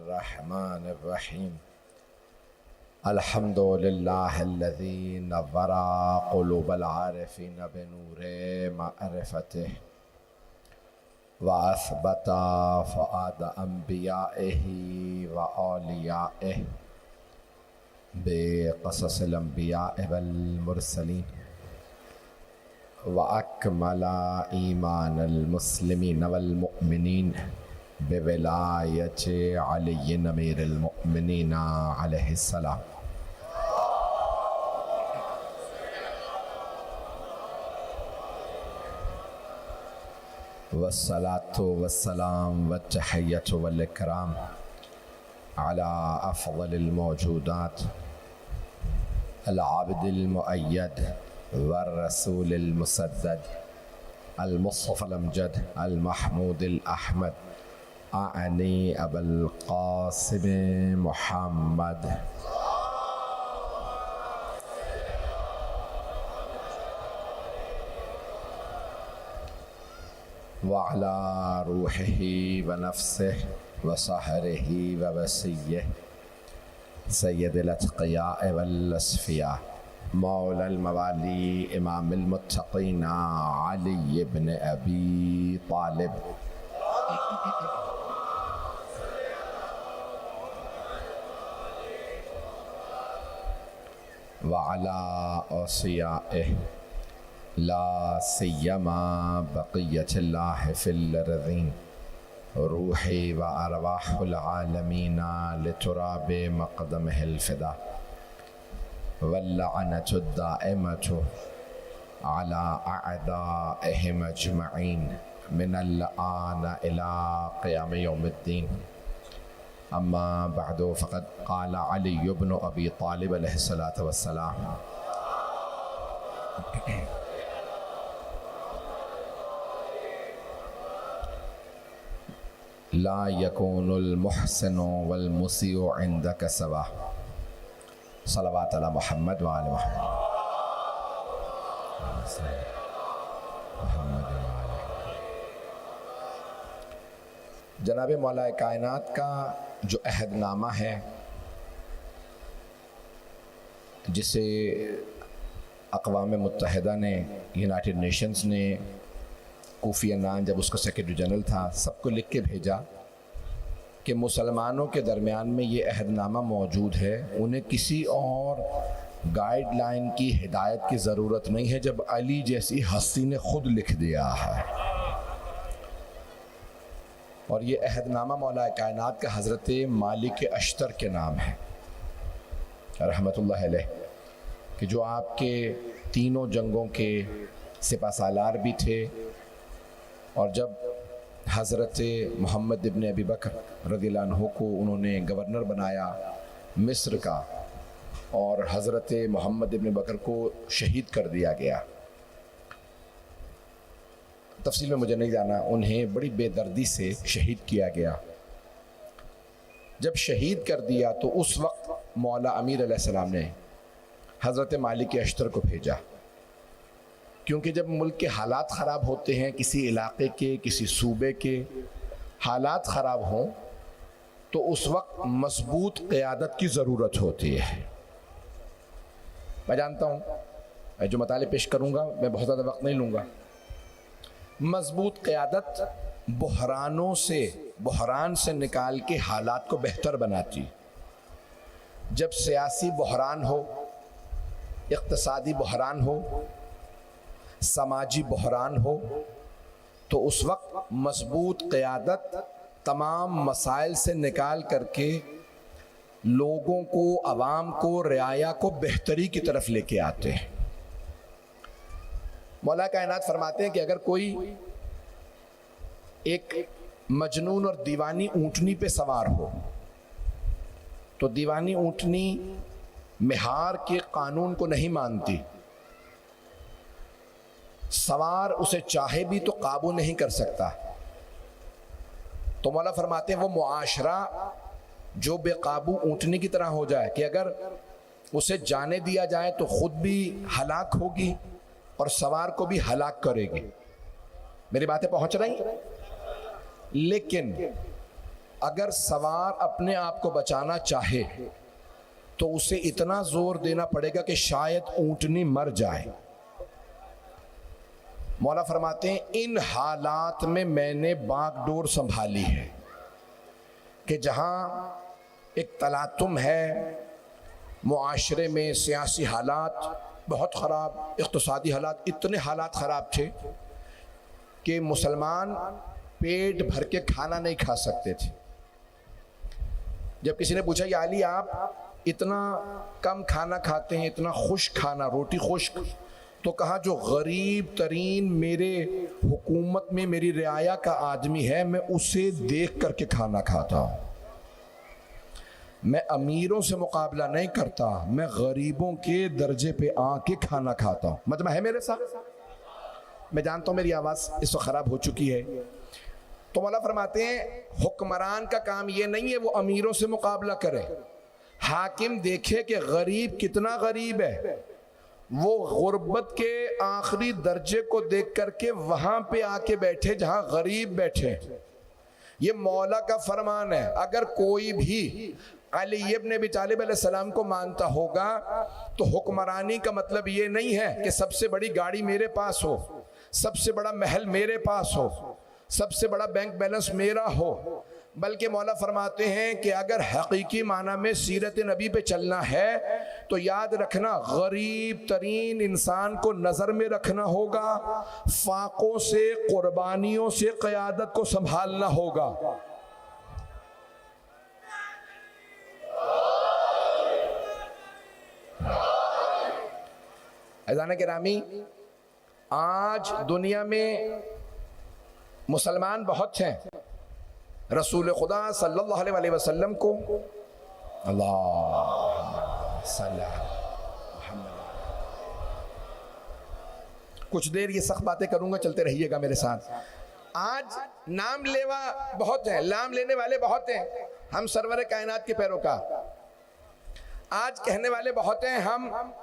बिस्मिल्लाहिर्रहमानिर्रहीम। अल्हम्दुलिल्लाहिल्लज़ी नव्वरा क़ुलूबल आरिफ़ीन बिनूरे मअरिफ़तिह व असबता फ़ुआद अंबियाइही व औलियाइही बिक़ससिल अंबियाइ वल मुरसलीन व अकमला ईमानल मुस्लिमीन वल मुअमिनीन बिविलायति अलीय्यिन अमीरुल मुअमिनीन अलैहिस्सलाम। वस्सलातु वस्सलाम वत्तहिय्यतु वल इकराम अला अफ़ज़लिल मौजूदात अल आबिदिल मुअय्यद वर रसूलिल मुसद्दद अल मुस्तफ़ल अमजद अल महमूदिल अहमद आनी अबुल क़ासिम मुहम्मद व अला रूहिही व नफ्सिही व सहरिही व वसिय्यिही सय्यदिल अत्क़ियाए वल अस्फ़िया मौलल मवाली इमामिल मुत्तक़ीन अली इब्न अबी तालिब व अला औसियाइही ला सिय्यमा बक़िय्यतिल्लाहि फिल अर्ज़ीन रूही व अरवाहुल आलमीन लितुराबि मक़दमिहिल फ़िदा वल्लअनतु दाइमतु अला अअदाइहिम अजमईन मिनल आन इला क़ियाम यौमिद्दीन। अम्मा बअदु फ़क़द क़ाल अली इब्न अबी तालिब अलैहिस्सलातु वस्सलाम ला यकूनुल मुहसिनु वल मुसीउ इंदक सवा। सल्लल्लाहु अला मुहम्मद व आले मुहम्मद। जनाब मौला कायनात का जो अहदनामा है, जिसे अक़वाम मुत्तहिदा ने, यूनाइटेड नेशंस ने, कोफ़ी अन्नान जब उसका सेक्रेटरी जनरल था, सबको लिख के भेजा कि मुसलमानों के दरमियान में ये अहदनामा मौजूद है, उन्हें किसी और गाइडलाइन की हिदायत की ज़रूरत नहीं है जब अली जैसी हस्ती ने खुद लिख दिया है। और ये अहदनामा मौला कायनात का हज़रत मालिक अश्तर के नाम है रहमतुल्लाह अलैह, कि जो आपके तीनों जंगों के सिपाहसालार भी थे। और जब हज़रत मोहम्मद इब्न अबी बकर रज़ियल्लाहु अन्हु को उन्होंने गवर्नर बनाया मिस्र का, और हज़रत मोहम्मद इब्न बकर को शहीद कर दिया गया, तफसील में मुझे नहीं जाना, उन्हें बड़ी बेदर्दी से शहीद किया गया। जब शहीद कर दिया तो उस वक्त मौला अमीर अलैहिस्सलाम ने हज़रत मालिक अश्तर को भेजा, क्योंकि जब मुल्क के हालात ख़राब होते हैं, किसी इलाके के, किसी सूबे के हालात ख़राब हों, तो उस वक्त मजबूत क़यादत की ज़रूरत होती है। मैं जानता हूँ मैं जो मताले पेश करूँगा मैं बहुत ज़्यादा वक्त नहीं लूँगा। मजबूत क़यादत बहरान से निकाल के हालात को बेहतर बनाती। जब सियासी बहरान हो, इक़्तिसादी बहरान हो, समाजी बहरान हो, तो उस वक्त मजबूत क़यादत तमाम मसाइल से निकाल करके लोगों को, अवाम को, रियाया को बेहतरी की तरफ लेके आते हैं। मौला कायनात फरमाते हैं कि अगर कोई एक मजनून और दीवानी ऊँटनी पे सवार हो, तो दीवानी ऊँटनी मिहार के कानून को नहीं मानती, सवार उसे चाहे भी तो काबू नहीं कर सकता। तो मौला फरमाते हैं वो मुआशरा जो बेकाबू ऊँटनी की तरह हो जाए कि अगर उसे जाने दिया जाए तो खुद भी हलाक होगी और सवार को भी हलाक करेगी। मेरी बातें पहुंच रही? लेकिन अगर सवार अपने आप को बचाना चाहे तो उसे इतना जोर देना पड़ेगा कि शायद ऊंटनी मर जाए। मौला फरमाते हैं इन हालात में मैंने बागडोर संभाली है कि जहां एक तलातुम है, मुआशरे में सियासी हालात बहुत ख़राब, इक़्तिसादी हालात, इतने हालात ख़राब थे कि मुसलमान पेट भर के खाना नहीं खा सकते थे। जब किसी ने पूछा या अली आप इतना कम खाना खाते हैं, इतना खुश्क खाना, रोटी खुश्क, तो कहा जो गरीब तरीन मेरे हुकूमत में मेरी रियाया का आदमी है मैं उसे देख करके खाना खाता हूँ। मैं अमीरों से मुकाबला नहीं करता, मैं गरीबों के दर्जे पे आके खाना खाता हूँ। मतलब है मेरे साथ? मैं जानता हूँ मेरी आवाज़ इस वक्त ख़राब हो चुकी है। तो मौला फरमाते हैं हुक्मरान का काम ये नहीं है वो अमीरों से मुकाबला करे। हाकिम देखे कि गरीब कितना गरीब है, वो गुर्बत के आखिरी दर्जे को देख करके वहाँ पे आके बैठे जहाँ गरीब बैठे। ये मौला का फरमान है। अगर कोई भी अली इब्न अबी तालिब अलैहिस्सलाम को मानता होगा तो हुक्मरानी का मतलब ये नहीं है कि सबसे बड़ी गाड़ी मेरे पास हो, सबसे बड़ा महल मेरे पास हो, सबसे बड़ा बैंक बैलेंस मेरा हो, बल्कि मौला फरमाते हैं कि अगर हकीकी माना में सीरत नबी पे चलना है तो याद रखना गरीब तरीन इंसान को नज़र में रखना होगा, फाकों से कुर्बानियों से क़यादत को संभालना होगा। अज़ान गिरामी, आज दुनिया में मुसलमान बहुत हैं, रसूल खुदा सल्लल्लाहु अलैहि वसल्लम को कुछ देर ये सख्त बातें करूंगा, चलते रहिएगा मेरे साथ। आज नाम लेवा बहुत हैं, नाम लेने वाले बहुत हैं, हम सरवर कायनात के पैरोकार। आज कहने वाले बहुत हैं, हम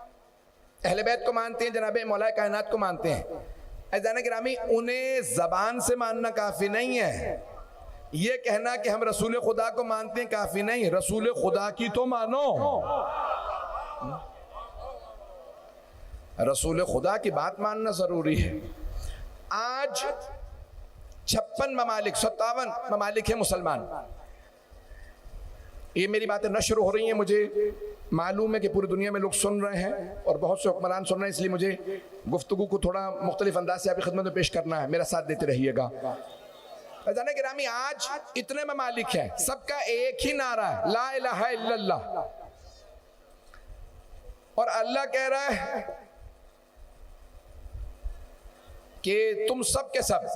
अहले बैत को मानते हैं, जनाबे मौला कायनात को मानते हैं। अज़ान गिरामी, उन्हें ज़बान से मानना काफ़ी नहीं है, ये कहना कि हम रसूल खुदा को मानते हैं काफ़ी नहीं, रसूल खुदा की तो मानो। रसूल खुदा की बात मानना ज़रूरी है। आज 56 ममालिक 57 ममालिक है मुसलमान। ये मेरी बातें नशर हो रही हैं, मुझे मालूम है कि पूरी दुनिया में लोग सुन रहे हैं और बहुत से हुक्मरान सुन रहे हैं, इसलिए मुझे गुफ्तगू को थोड़ा मुख्तलिफ अंदाज से आपकी खिदमत में पेश करना है, मेरा साथ देते रहिएगा। अज़ान गिरामी, आज इतने ममालिक हैं, सबका एक ही नारा है, ला इलाहा इल्लल्लाह। और अल्लाह कह रहा है कि तुम सब के सब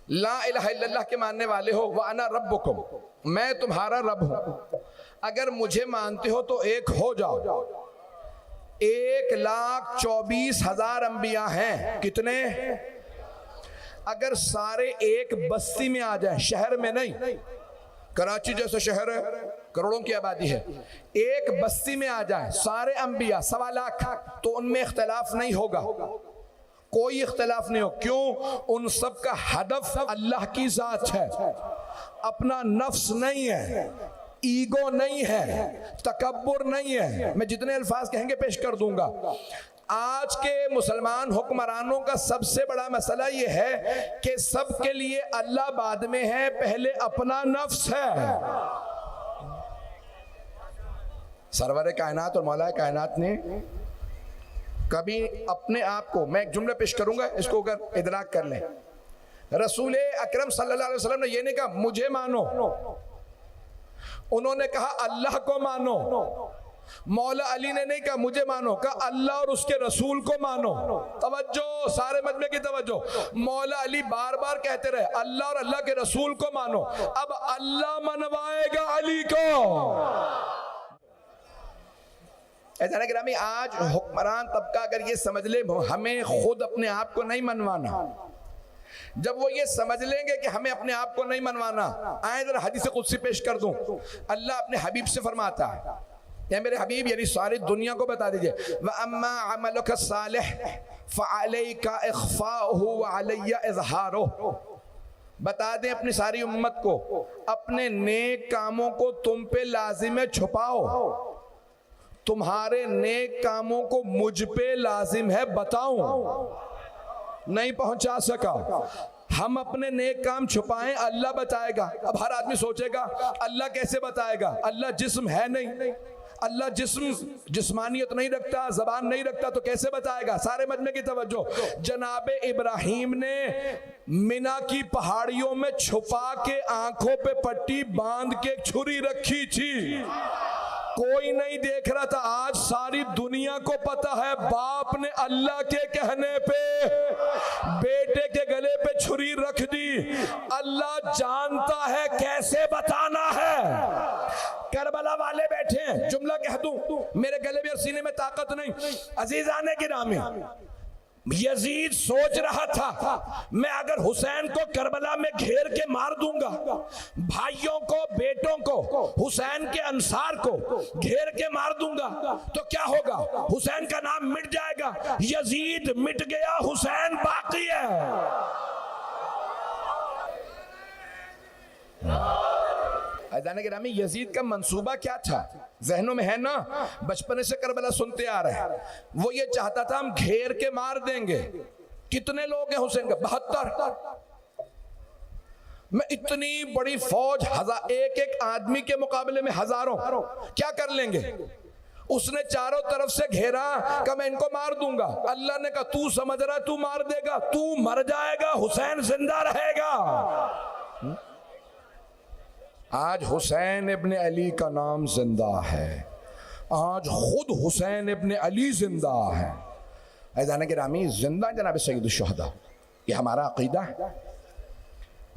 ला इलाहा इल्लल्लाह के मानने वाले हो, व अना रब्बुकुम, मैं तुम्हारा रब हूं, अगर मुझे मानते हो तो एक हो जाओ। 1,24,000 अंबिया हैं, कितने? अगर सारे एक बस्ती में आ जाए, शहर में नहीं, कराची जैसा शहर है, करोड़ों की आबादी है, एक बस्ती में आ जाए सारे अंबिया 1.25 लाख, तो उनमें इख्तलाफ नहीं होगा, कोई इख्तलाफ नहीं हो। क्यों? उन सब का हदफ अल्लाह की जात है, अपना नफ्स नहीं है, ईगो नहीं है, तकब्बुर नहीं है। मैं जितने अल्फाज कहेंगे पेश कर दूंगा। आज के मुसलमान हुक्मरानों का सबसे बड़ा मसला यह है कि सबके लिए अल्लाह बाद में है, पहले अपना नफ्स है। सरवर कायनात और मौला कायनात ने कभी अपने आप को, मैं एक जुमला पेश करूंगा, इसको अगर इदराक कर लें, रसूल अकरम सल्लल्लाहु अलैहि वसल्लम ने ये नहीं कहा मुझे मानो, उन्होंने कहा अल्लाह को मानो। मौला अली ने नहीं कहा मुझे मानो, कहा अल्लाह और उसके रसूल को मानो। तवज्जो, सारे मजमे की तवज्जो। मौला अली बार बार कहते रहे अल्लाह और अल्लाह के रसूल को मानो। अब अल्लाह मनवाएगा अली को। ऐसा ना गिरामी, आज हुक्मरान तबका अगर ये समझ ले हमें खुद अपने आप को नहीं मनवाना, जब वो ये समझ लेंगे कि हमें अपने आप को नहीं मनवाना, आए जरा हदीस कुदसी पेश कर दूं। अल्लाह अपने हबीब से फरमाता है, या मेरे हबीब यानी सारी दुनिया को बता दीजिए, व अम्मा अमलुका सालिह फअलैका इख्फाउहु व अलैया इज़हारुहु। बता दें अपनी सारी उम्मत को, अपने नेक कामों को तुम पे लाजिम छुपाओ, तुम्हारे नेक कामों को मुझ पे लाजिम है बताऊं। नहीं पहुंचा सका, हम अपने नेक काम छुपाएं, अल्लाह बताएगा। अब हर आदमी सोचेगा अल्लाह कैसे बताएगा, अल्लाह जिस्म है नहीं, अल्लाह जिस्मानियत नहीं रखता, जबान नहीं रखता, तो कैसे बताएगा। सारे मजमे की तवज्जो, जनाब इब्राहिम ने मिना की पहाड़ियों में छुपा के आंखों पे पट्टी बांध के छुरी रखी थी, कोई नहीं देख रहा था। आज सारी दुनिया को पता है, बाप ने अल्लाह के कहने पे बेटे के गले पे छुरी रख दी। अल्लाह जानता है कैसे बताना है। करबला वाले बैठे हैं, जुमला कह दूं, मेरे गले में और सीने में ताकत नहीं। अजीजाने गिरामी, यजीद सोच रहा था मैं अगर हुसैन को करबला में घेर के मार दूंगा, भाइयों को, बेटों को, हुसैन के अंसार को घेर के मार दूंगा तो क्या होगा, हुसैन का नाम मिट जाएगा। यजीद मिट गया, हुसैन बाकी है। अजाने के नामी यजीद का मंसूबा क्या था, जहनों में है ना, बचपन से करबला सुनते आ रहे हैं। वो ये चाहता था हम घेर के मार देंगे। कितने लोग हैं हुसैन का? 72। मैं इतनी बड़ी फौज, एक एक आदमी के मुकाबले में हजारों, क्या कर लेंगे। उसने चारों तरफ से घेरा, कहा मैं इनको मार दूंगा। अल्लाह ने कहा तू समझ रहा तू मार देगा, तू मर जाएगा, हुसैन जिंदा रहेगा। आज हुसैन इब्ने अली का नाम जिंदा है, आज खुद हुसैन इब्ने अली जिंदा है। ऐज़ान गिरामी, जिंदा जनाब सैयद शुहदा, ये हमारा अकीदा है।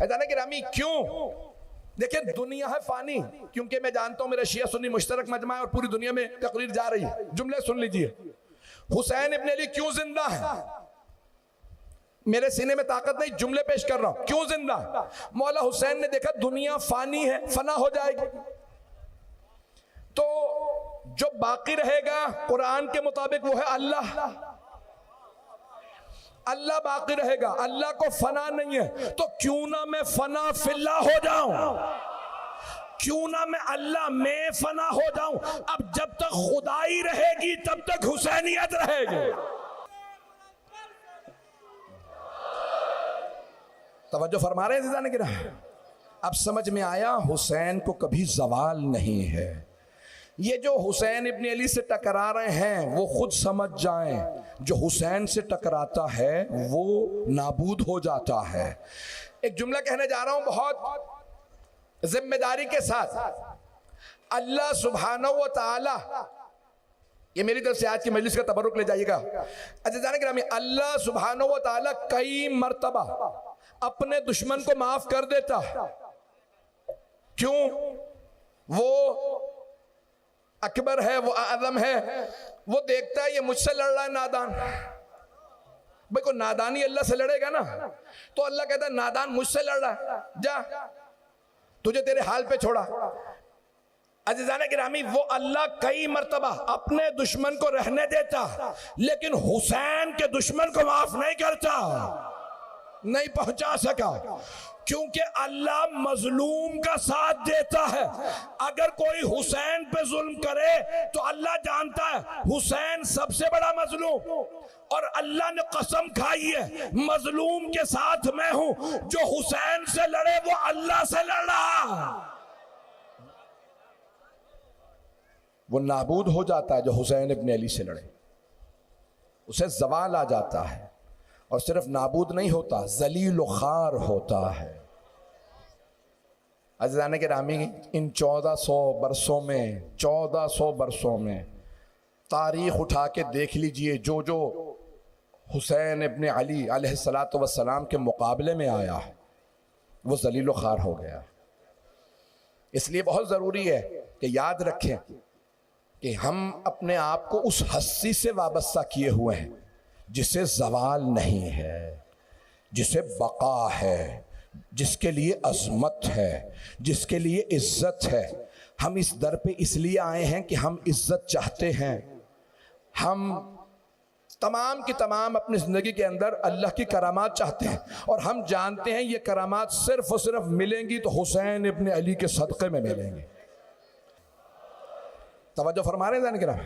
ऐज़ान गिरामी, क्यों? देखिए दुनिया है फानी, क्योंकि मैं जानता हूं मेरा शिया सुन्नी मुश्तरक मजमा है और पूरी दुनिया में तकरीर जा रही है। जुमले सुन लीजिए, हुसैन इब्ने अली क्यों जिंदा है? मेरे सीने में ताकत नहीं, जुमले पेश कर रहा हूं। क्यों जिंदा? मौला हुसैन ने देखा दुनिया फानी है, फना हो जाएगी, तो जो बाकी रहेगा कुरान के मुताबिक वो है अल्लाह। अल्लाह बाकी रहेगा, अल्लाह को फना नहीं है। तो क्यों ना मैं फना फिल्ला हो जाऊं, क्यों ना मैं अल्लाह में फना हो जाऊं। अब जब तक खुदाई रहेगी तब तक हुसैनियत रहेगी। तवज्जो फरमा रहे हैं ज़िंदा गिरा। अब समझ में आया हुसैन को कभी जवाल नहीं है। ये जो हुसैन इब्ने अली से टकरा रहे हैं वो खुद समझ जाएं, जो हुसैन से टकराता है वो नाबूद हो जाता है। एक जुमला कहने जा रहा हूं बहुत जिम्मेदारी के साथ। अल्लाह सुब्हानहू व तआला, ये मेरी तरफ से आज की मजलिस का तबरुक ले जाइएगा। अच्छा जाने ग्रामी, अल्लाह सुब्हानहू व तआला कई मर्तबा अपने दुश्मन को माफ कर देता। क्यों? वो अकबर है, वो आज़म है, वो देखता है ये मुझसे लड़ रहा है नादान। भाई को नादानी अल्लाह से लड़ेगा ना, तो अल्लाह कहता है नादान मुझसे लड़ रहा है, जा तुझे तेरे हाल पे छोड़ा। अज़ीज़ाने गिरामी, वो अल्लाह कई मर्तबा अपने दुश्मन को रहने देता, लेकिन हुसैन के दुश्मन को माफ नहीं करता, नहीं पहुंचा सका, क्योंकि अल्लाह मजलूम का साथ देता है। अगर कोई हुसैन पे जुल्म करे तो अल्लाह जानता है हुसैन सबसे बड़ा मजलूम, और अल्लाह ने कसम खाई है मजलूम के साथ मैं हूं, जो हुसैन से लड़े वो अल्लाह से लड़ रहा। वो नाबूद हो जाता है जो हुसैन इब्ने अली से लड़े, उसे जवाल आ जाता है, और सिर्फ नाबूद नहीं होता, जलील खार होता है। अज़ीज़ाने गिरामी, इन 1400 बरसों में तारीख उठा के देख लीजिए, जो जो हुसैन इब्ने अली अलैहिस्सलातु वस्सलाम के मुकाबले में आया है वो जलील खार हो गया। इसलिए बहुत ज़रूरी है कि याद रखें कि हम अपने आप को उस हस्ती से वाबस्ता किए हुए हैं जिसे जवाल नहीं है, जिसे बका है, जिसके लिए अजमत है, जिसके लिए इज्जत है। हम इस दर पे इसलिए आए हैं कि हम इज्जत चाहते हैं, हम तमाम की तमाम अपनी ज़िंदगी के अंदर अल्लाह की करामात चाहते हैं, और हम जानते हैं ये करामात सिर्फ और सिर्फ मिलेंगी तो हुसैन इब्न अली के सदक़े में मिलेंगी। तवज्जो फरमा रहे हैं किराम।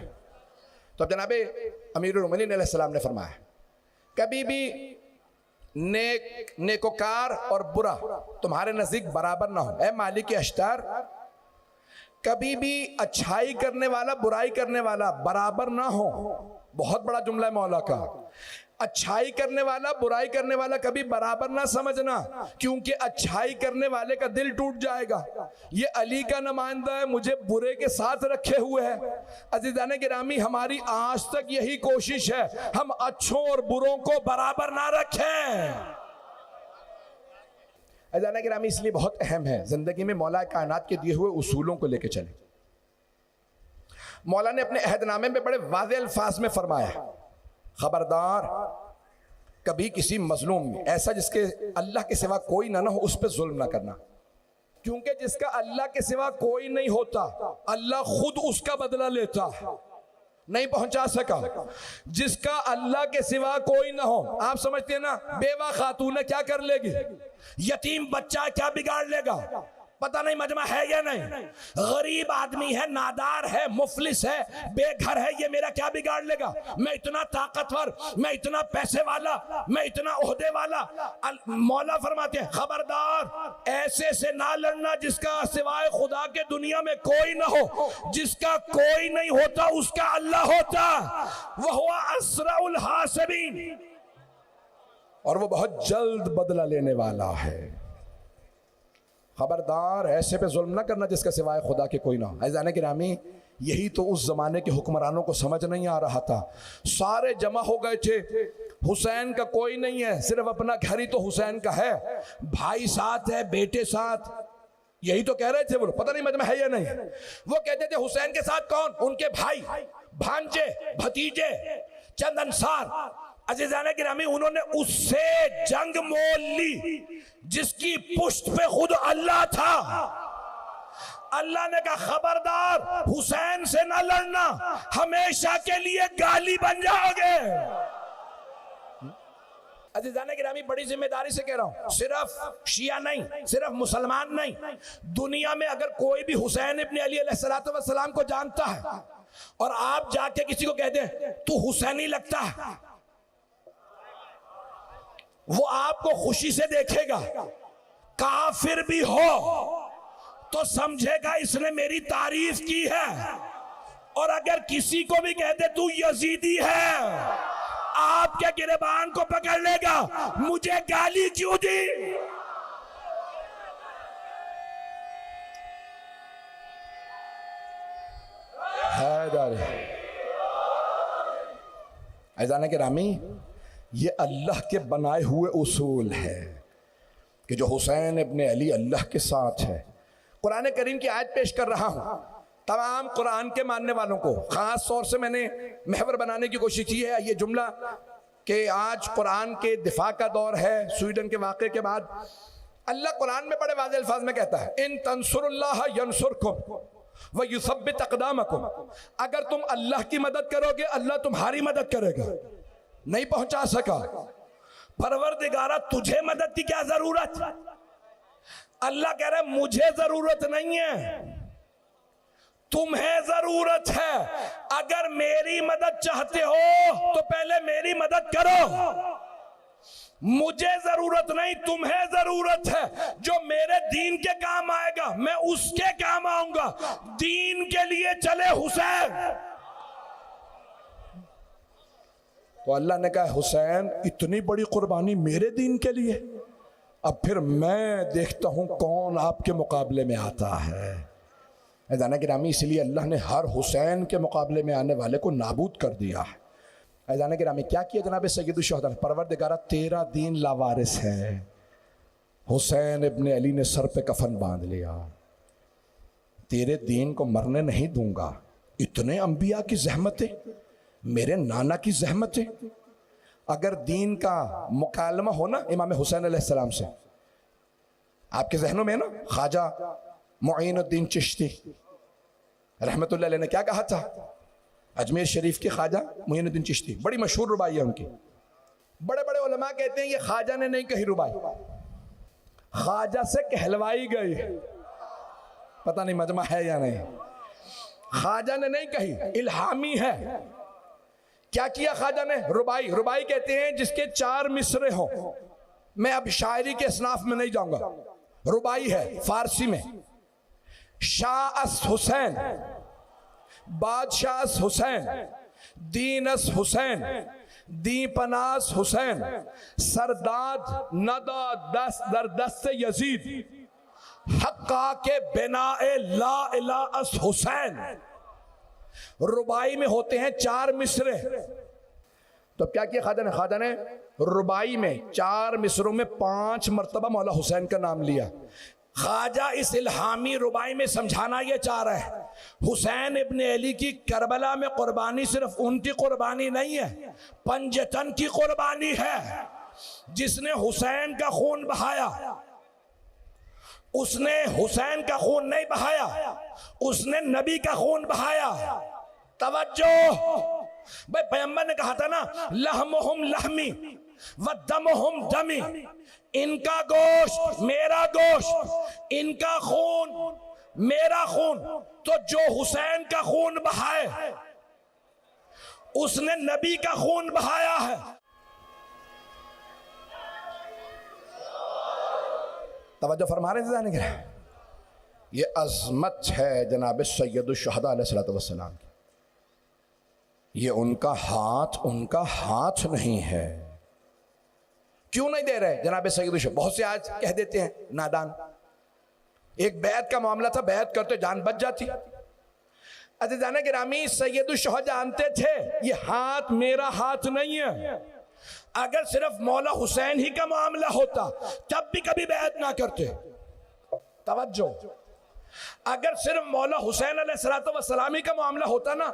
तो जनाब अमीरुल मोमिनीन अलैहिस्सलाम ने फरमाया, कभी भी नेकोकार और बुरा तुम्हारे नज़दीक बराबर ना हो। ए मालिक अश्तार, कभी भी अच्छाई करने वाला बुराई करने वाला बराबर ना हो। बहुत बड़ा जुमला है मौला का। अच्छाई करने वाला बुराई करने वाला कभी बराबर ना समझना, क्योंकि अच्छाई करने वाले का दिल टूट जाएगा। ये अली का नुमाइंदा है, मुझे बुरे के साथ रखे हुए है। अज़ीज़ाने गिरामी, हमारी आज तक यही कोशिश है, हम अच्छों और बुरों को बराबर ना रखें। अज़ीज़ाने गिरामी, इसलिए बहुत अहम है जिंदगी में मौला कायनात के दिए हुए उसूलों को लेकर चले। मौला ने अपने अहदनामे में बड़े वाज़ेह अल्फाज में फरमाया, खबरदार कभी किसी मजलूम ऐसा जिसके अल्लाह के सिवा कोई ना हो उस पर जुल्म ना करना, क्योंकि जिसका अल्लाह के सिवा कोई नहीं होता अल्लाह खुद उसका बदला लेता, नहीं पहुंचा सका। जिसका अल्लाह के सिवा कोई ना हो, आप समझते हैं ना, बेवा खातून है क्या कर लेगी, यतीम बच्चा क्या बिगाड़ लेगा, पता नहीं मजमा है या नहीं, गरीब आदमी है, नादार है, मुफलिस है, बेघर है, ये मेरा क्या बिगाड़ लेगा। मैं इतना ताकतवर, मैं इतना पैसे वाला, मैं इतना ओहदे वाला। मौला फरमाते हैं, खबरदार ऐसे से ना लड़ना जिसका सिवाय खुदा के दुनिया में कोई ना हो। जिसका कोई नहीं होता उसका अल्लाह होता, वह हुआ असराउल हासिबीन, और वो बहुत जल्द बदला लेने वाला है। खबरदार ऐसे पे जुल्म ना करना जिसका सिवाय खुदा के कोई ना हो। अज़ीज़ाने गिरामी, यही तो उस जमाने के हुक्मरानों को समझ नहीं आ रहा था। सारे जमा हो गए थे, हुसैन का कोई नहीं है, सिर्फ अपना घर ही तो हुसैन का है, भाई साथ है, बेटे साथ, यही तो कह रहे थे वो लोग, पता नहीं मजमा है या नहीं। वो कहते थे हुसैन के साथ कौन, उनके भाई, भांजे, भतीजे, चंद अंसार। अज़ीज़ाने गिरामी, उन्होंने उससे जंग मोल ली जिसकी पुष्ट पे खुद अल्लाह था। अल्लाह ने कहा, खबरदार हुसैन से ना लड़ना, हमेशा के लिए गाली बन जाओगे। अज़ीज़ाने गिरामी, बड़ी जिम्मेदारी से कह रहा हूं, सिर्फ शिया नहीं, सिर्फ मुसलमान नहीं, दुनिया में अगर कोई भी हुसैन इब्न अली अलैहिस्सलातु वस्सलाम को जानता है और आप जाके किसी को कहते हैं तू हुसैनी लगता है, वो आपको खुशी से देखेगा। काफिर भी हो तो समझेगा इसने मेरी तारीफ की है, और अगर किसी को भी कहते तू यजीदी है, आपके गिरबान को पकड़ लेगा, मुझे गाली क्यों दी। अज़ीज़ाने गिरामी, ये अल्लाह के बनाए हुए उसूल है कि जो हुसैन इब्न अली अल्लाह के साथ है। कुरान करीम की आयत पेश कर रहा हूँ तमाम कुरान के मानने वालों को, ख़ास तौर से मैंने महवर बनाने की कोशिश की है ये जुमला कि आज कुरान के दिफा का दौर है। स्वीडन के वाक़े के बाद अल्लाह कुरान में बड़े वाज़ेह अल्फाज में कहता है, इन तंसुरुल्लाह यंसुरकुम व युसब्बित अक़दामकुम, अगर तुम अल्लाह की मदद करोगे अल्लाह तुम्हारी मदद करेगा। नहीं पहुंचा सका, परवरदिगारा तुझे मदद की क्या जरूरत। अल्लाह कह रहा है मुझे जरूरत नहीं है, तुम्हें जरूरत है। अगर मेरी मदद चाहते हो तो पहले मेरी मदद करो। मुझे जरूरत नहीं, तुम्हें जरूरत है। जो मेरे दीन के काम आएगा मैं उसके काम आऊंगा। दीन के लिए चले हुसैन। तो अल्लाह ने कहा, हुसैन इतनी बड़ी कुर्बानी मेरे दीन के लिए, अब फिर मैं देखता हूं कौन आपके मुकाबले में आता है। अज़ीज़ाने गिरामी, इसलिए अल्लाह ने हर हुसैन के मुकाबले में आने वाले को नाबूद कर दिया है। अज़ीज़ाने गिरामी, क्या किया जनाब सैयदुल शुहदा, परवरदिगारा तेरा दीन लावारिस है। हुसैन इब्न अली ने सर पे कफन बांध लिया, तेरे दीन को मरने नहीं दूंगा। इतने अंबिया की जहमतें, मेरे नाना की जहमतें। अगर दीन का मुकालमा हो ना इमाम हुसैन अलैहिस्सलाम से, आपके जहनों में ना ख्वाजा मुईनुद्दीन चिश्ती रहमतुल्लाह अलैह ने क्या कहा था, अजमेर शरीफ के ख्वाजा मुइनुद्दीन चिश्ती, बड़ी मशहूर रुबाई है उनकी। बड़े बड़े उलमा कहते हैं ये ख्वाजा ने नहीं कही रुबाई, ख्वाजा से कहलवाई गई। पता नहीं मजमा है या नहीं, ख्वाजा ने नहीं कही, इल्हामी है। क्या किया ख्वाजा ने? रुबाई। रुबाई कहते हैं जिसके 4 मिसरे हो। मैं अब शायरी के असनाफ में नहीं जाऊंगा, रुबाई है फारसी में। शाह अस हुसैन, बादशाह हुसैन, दीनस हुसैन, दीपनास हुसैन, सरदाद नदा दस दर दस्त यजीद, हक्का के बिना ला इला हुसैन। रुबाई में होते हैं 4 मिसरे। तो क्या किया ख्वाजा ने? ख्वाजा ने रुबाई में 4 मिसरों में 5 मरतबा मौला हुसैन का नाम लिया। ख्वाजा इस इल्हामी रुबाई में समझाना यह चाह रहा है हुसैन इब्ने अली की करबला में कुर्बानी सिर्फ उनकी कुर्बानी नहीं है, पंजतन की कुर्बानी है। जिसने हुसैन का खून बहाया, उसने हुसैन का खून नहीं बहाया, उसने नबी का खून बहाया। तवज्जो भाई, पैगंबर ने कहा था ना, लहमुहुम लहमी व दमुहुम दमी, इनका गोश्त मेरा गोश्त, इनका खून मेरा खून। तो जो हुसैन का खून बहाए उसने नबी का खून बहाया है। तवज्जो फरमा रहे थे क्या? ये अजमत है जनाब सैयदुल शुहदा अलैहिस्सलातु वस्सलाम की। ये उनका हाथ नहीं है। क्यों नहीं दे रहे जनाब सैयदुल शुहदा? बहुत से आज कह देते हैं नादान, एक बैत का मामला था, बैत करते जान बच जाती। अज़ीज़ान गिरामी, सैयदुल शुहदा जानते थे ये हाथ मेरा हाथ नहीं है। अगर सिर्फ मौला हुसैन ही का मामला होता तब भी कभी बैत ना करते। तवज्जो, अगर सिर्फ मौला हुसैन अलैहिस्सलाम का मामला होता ना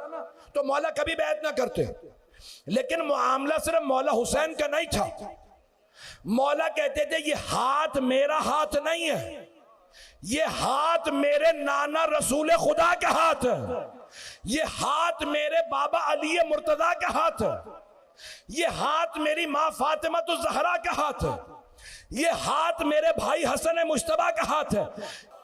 तो मौला कभी बैत ना करते। लेकिन मामला सिर्फ मौला हुसैन का नहीं था। मौला कहते थे ये हाथ मेरा हाथ नहीं है, ये हाथ मेरे नाना रसूल खुदा का हाथ है, ये हाथ मेरे बाबा अली मुर्तजा का हाथ है, ये हाथ मेरी माँ फातिमा तो जहरा का हाथ है, ये हाथ मेरे भाई हसन मुश्तबा का हाथ है।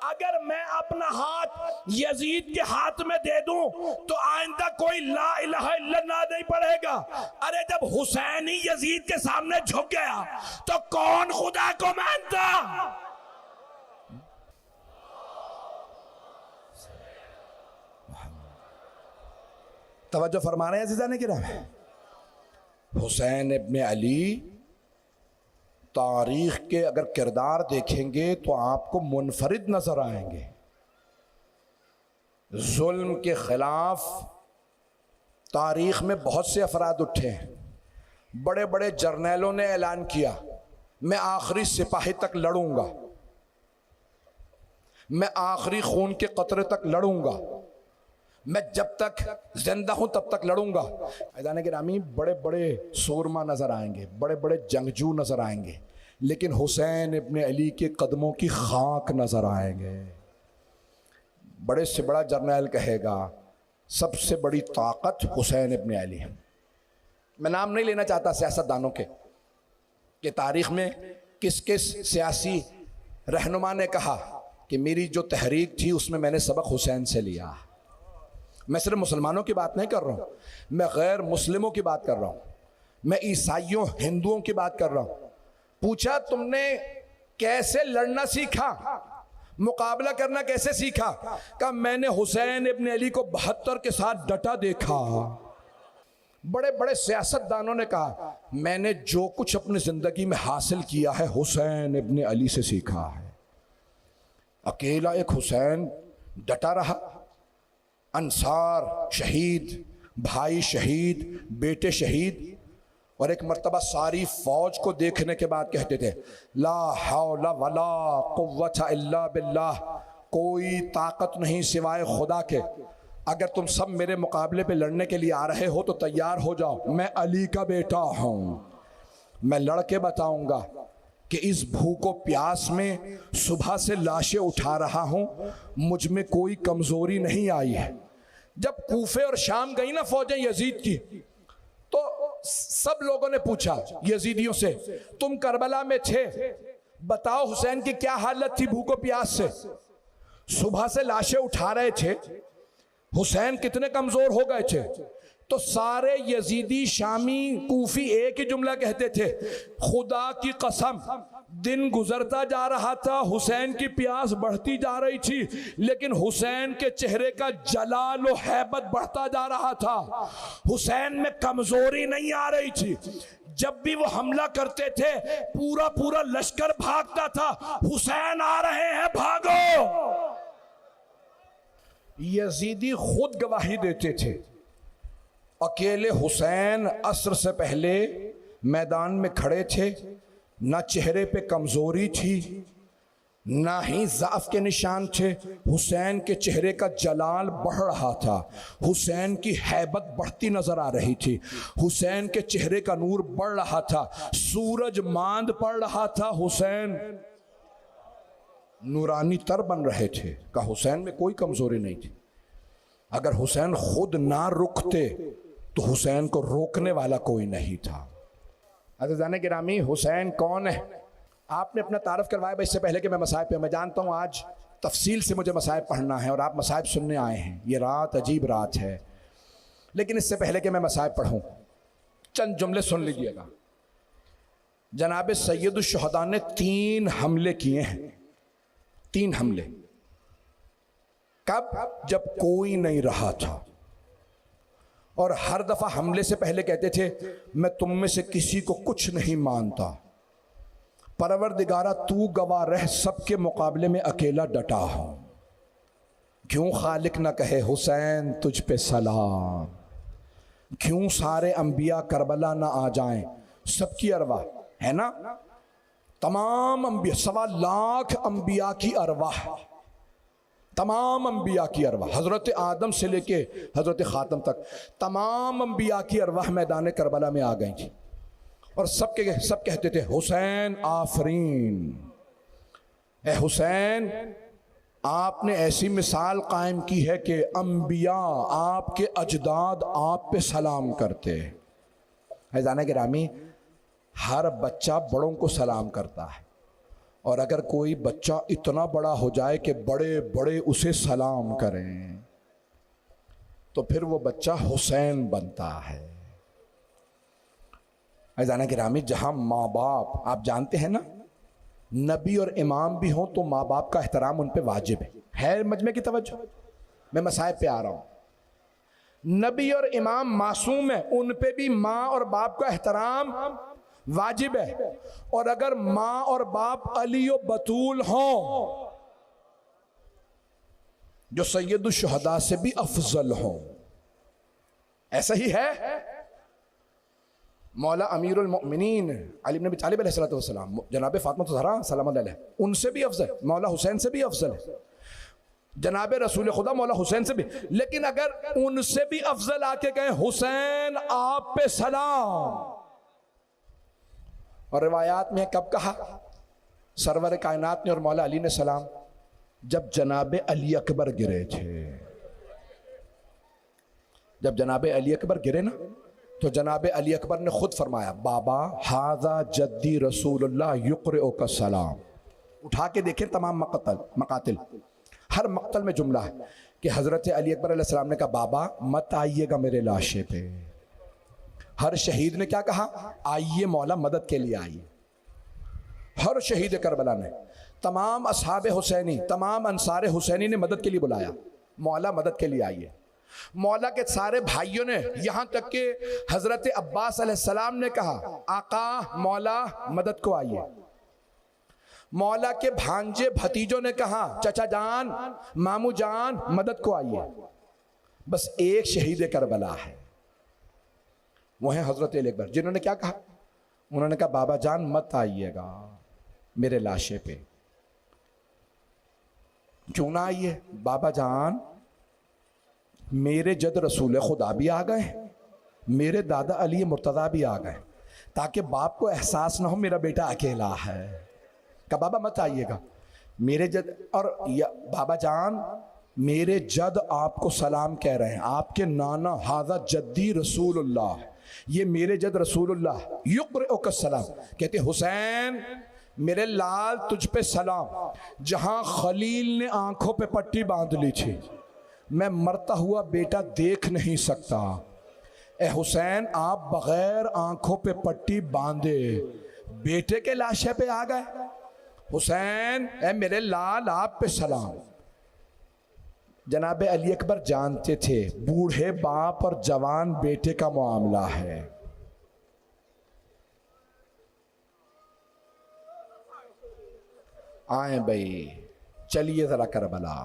अगर मैं अपना हाथ यजीद के हाथ में दे दूं तो आइंदा कोई ला इलाहा इल्लल्लाह नहीं पढ़ेगा। अरे जब हुसैन ही यजीद के सामने झुक गया तो कौन खुदा को मानता? तवज्जो फरमा रहे हैं अज़ीज़ान किराम। हुसैन इब्ने अली तारीख के अगर किरदार देखेंगे तो आपको मुनफरिद नजर आएंगे। जुल्म के खिलाफ तारीख में बहुत से अफराद उठे हैं। बड़े बड़े जर्नैलों ने ऐलान किया मैं आखिरी सिपाही तक लड़ूंगा, मैं आखिरी खून के कतरे तक लड़ूंगा, मैं जब तक जिंदा हूं तब तक लड़ूंगा। अज़ीज़ान गिरामी, बड़े बड़े सूरमा नजर आएंगे, बड़े बड़े जंगजू नजर आएंगे, लेकिन हुसैन इब्ने अली के कदमों की खाक नजर आएंगे। बड़े से बड़ा जर्नैल कहेगा सबसे बड़ी ताकत हुसैन इब्ने अली है। मैं नाम नहीं लेना चाहता सियासतदानों के कि तारीख में किस किस सियासी रहनुमा ने कहा कि मेरी जो तहरीक थी उसमें मैंने सबक हुसैन से लिया। मैं सिर्फ मुसलमानों की बात नहीं कर रहा हूँ, मैं गैर मुस्लिमों की बात कर रहा हूँ, मैं ईसाइयों हिंदुओं की बात कर रहा हूँ। पूछा तुमने कैसे लड़ना सीखा, मुकाबला करना कैसे सीखा? कहा मैंने हुसैन इब्ने अली को 72 के साथ डटा देखा। बड़े बड़े सियासतदानों ने कहा मैंने जो कुछ अपनी जिंदगी में हासिल किया है हुसैन इब्ने अली से सीखा है। अकेला एक हुसैन डटा रहा, अंसार शहीद, भाई शहीद, बेटे शहीद, और एक मर्तबा सारी फौज को देखने के बाद कहते थे ला हौला वला कुव्वता इल्ला बिल्लाह, कोई ताकत नहीं सिवाय खुदा के। अगर तुम सब मेरे मुकाबले पे लड़ने के लिए आ रहे हो तो तैयार हो जाओ, मैं अली का बेटा हूँ, मैं लड़ के बताऊंगा कि इस भूखो प्यास में सुबह से लाशें उठा रहा हूँ, मुझ में कोई कमज़ोरी नहीं आई है। जब कूफे और शाम गई ना फौजें यजीद की, तो सब लोगों ने पूछा यजीदियों से, तुम करबला में थे, बताओ हुसैन की क्या हालत थी भूखो प्यास से। सुबह से लाशें उठा रहे थे, हुसैन कितने कमजोर हो गए थे। तो सारे यजीदी, शामी, कूफी एक ही जुमला कहते थे, खुदा की कसम दिन गुजरता जा रहा था, हुसैन की प्यास बढ़ती जा रही थी, लेकिन हुसैन के चेहरे का जलाल और हैबत बढ़ता जा रहा था, हुसैन में कमजोरी नहीं आ रही थी। जब भी वो हमला करते थे पूरा पूरा लश्कर भागता था, हुसैन आ रहे हैं भागो। यजीदी खुद गवाही देते थे, अकेले हुसैन असर से पहले मैदान में खड़े थे, ना चेहरे पे कमजोरी थी, ना ही ज़ाफ के निशान थे। हुसैन के चेहरे का जलाल बढ़ रहा था, हुसैन की हैबत बढ़ती नजर आ रही थी, हुसैन के चेहरे का नूर बढ़ रहा था, सूरज मांद पड़ रहा था, हुसैन नूरानी तर बन रहे थे। का हुसैन में कोई कमजोरी नहीं थी। अगर हुसैन खुद ना रुकते तो हुसैन को रोकने वाला कोई नहीं था। अज़ीज़ान गिरामी, हुसैन कौन है? आपने अपना तारफ़ करवाया इससे पहले कि मैं मसाइब पे, मैं जानता हूँ आज तफसील से मुझे मसाइब पढ़ना है और आप मसाइब सुनने आए हैं, ये रात अजीब रात है। लेकिन इससे पहले कि मैं मसाइब पढ़ूँ, चंद जुमले सुन लीजिएगा। जनाब सैयद शुहदा ने 3 हमले किए हैं, 3 हमले। कब? जब कोई नहीं रहा था, और हर दफा हमले से पहले कहते थे, मैं तुम में से किसी को कुछ नहीं मानता, परवरदिगारा तू गवाह रह, सबके मुकाबले में अकेला डटा हूं। क्यों खालिक ना कहे हुसैन तुझ पे सलाम, क्यों सारे अंबिया करबला ना आ जाएं, सबकी अरवाह है ना, तमाम अंबिया, 1.25 लाख अंबिया की अरवाह, तमाम अंबिया की अरवाह, हज़रत आदम से लेके हज़रत ख़ातम तक तमाम अंबिया की अरवाह मैदान करबला में आ गई थी। और सब कहते थे हुसैन आफरीन, ए हुसैन आपने ऐसी मिसाल कायम की है कि अंबिया आपके अजदाद आप पे सलाम करते। फैज़ान गिरामी, हर बच्चा बड़ों को सलाम करता है, और अगर कोई बच्चा इतना बड़ा हो जाए कि बड़े बड़े उसे सलाम करें तो फिर वो बच्चा हुसैन बनता है। फैज़ान गिरामी, जहाँ माँ बाप, आप जानते हैं ना, नबी और इमाम भी हों तो माँ बाप का एहतराम उन पे वाजिब है। मजमे की तवज्जो, मैं मसाइब पे आ रहा हूँ। नबी और इमाम मासूम है, उन पे भी माँ और बाप का एहतराम वाजिब है। और अगर माँ और बाप अली और बतूल हों, जो सैयद शुहदा से भी अफजल हों, ऐसा ही है। मौला अमीरुल मोमिनीन अली इब्न अबी तालिब अलैहिस्सलाम, जनाब फातिमा ज़हरा सलाम अलैहा, उनसे भी अफजल, मौला हुसैन से भी अफजल है, जनाब रसूल खुदा मौला हुसैन से भी। लेकिन अगर उनसे भी अफजल आके कहें हुसैन आप पे सलाम, और रिवायात में कब कहा सरवर कायनात ने और मौला अली ने सलाम? जब जनाब अली अकबर गिरे थे। जब जनाब अली अकबर गिरे ना, तो जनाब अली अकबर ने खुद फरमाया, बाबा हाजा जद्दी रसूलुल्लाह युक़रिउका सलाम। उठा के देखें तमाम मकातिल, हर मकतल में जुमला है कि हज़रत अली अकबर अलैहिस्सलाम ने कहा, बाबा मत आइएगा मेरे लाशे पे। हर शहीद ने क्या कहा? आइए मौला मदद के लिए आइए। हर शहीद करबला ने, तमाम असहाबे हुसैनी, तमाम अंसारे हुसैनी ने मदद के लिए बुलाया, मौला मदद के लिए आइए। मौला के सारे भाइयों ने, यहाँ तक कि हजरत अब्बास अलैहिस्सलाम ने कहा, आका मौला मदद को आइए। मौला के भांजे भतीजों ने कहा, चचा जान, मामू जान, मदद को आइए। बस एक शहीद करबला है, वो है हजरत अली अकबर, जिन्होंने क्या कहा? उन्होंने कहा, बाबा जान मत आइएगा मेरे लाशे पे। क्यों ना आइए? बाबा जान मेरे जद रसूल खुदा भी आ गए, मेरे दादा अली मुर्तज़ा भी आ गए, ताकि बाप को एहसास ना हो मेरा बेटा अकेला है। कहा बाबा मत आइएगा मेरे जद। और बाबा जान मेरे जद आपको सलाम कह रहे हैं, आपके नाना हाजा जद्दी रसूलुल्लाह, ये मेरे जद रसूलुल्लाह युक़रिउक सलाम, कहते हुसैन मेरे लाल तुझ पे सलाम। जहां खलील ने आंखों पे पट्टी बांध ली थी, मैं मरता हुआ बेटा देख नहीं सकता, ए हुसैन आप बगैर आंखों पे पट्टी बांधे बेटे के लाशे पे आ गए। हुसैन ए मेरे लाल आप पे सलाम। जनाब अली अकबर जानते थे बूढ़े बाप और जवान बेटे का मामला है। आए भाई चलिए जरा करबला।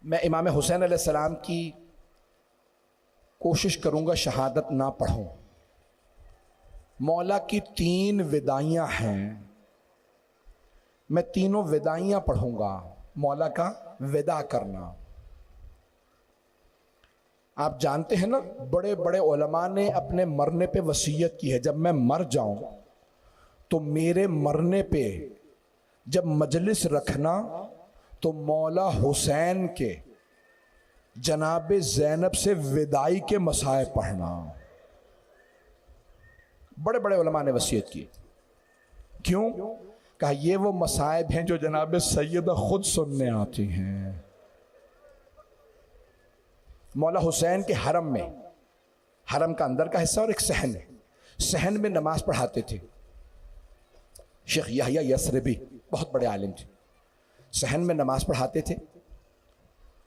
मैं इमाम हुसैन अलैहिस्सलाम की कोशिश करूंगा शहादत ना पढ़ूं। मौला की 3 विदाइयां हैं, मैं तीनों विदाइयां पढ़ूंगा। मौला का विदा करना आप जानते हैं ना, बड़े बड़े उलमा ने अपने मरने पे वसीयत की है, जब मैं मर जाऊं तो मेरे मरने पे जब मजलिस रखना तो मौला हुसैन के जनाब ज़ैनब से विदाई के मसाए पढ़ना। बड़े बड़े उलमा ने वसीयत की। क्यों? कहा ये वो मसाइब हैं जो जनाब सैयदा खुद सुनने आती हैं। मौला हुसैन के हरम में, हरम का अंदर का हिस्सा और एक सहन है, सहन में नमाज पढ़ाते थे। शेख यहया यसरबी बहुत बड़े आलिम थे, सहन में नमाज पढ़ाते थे।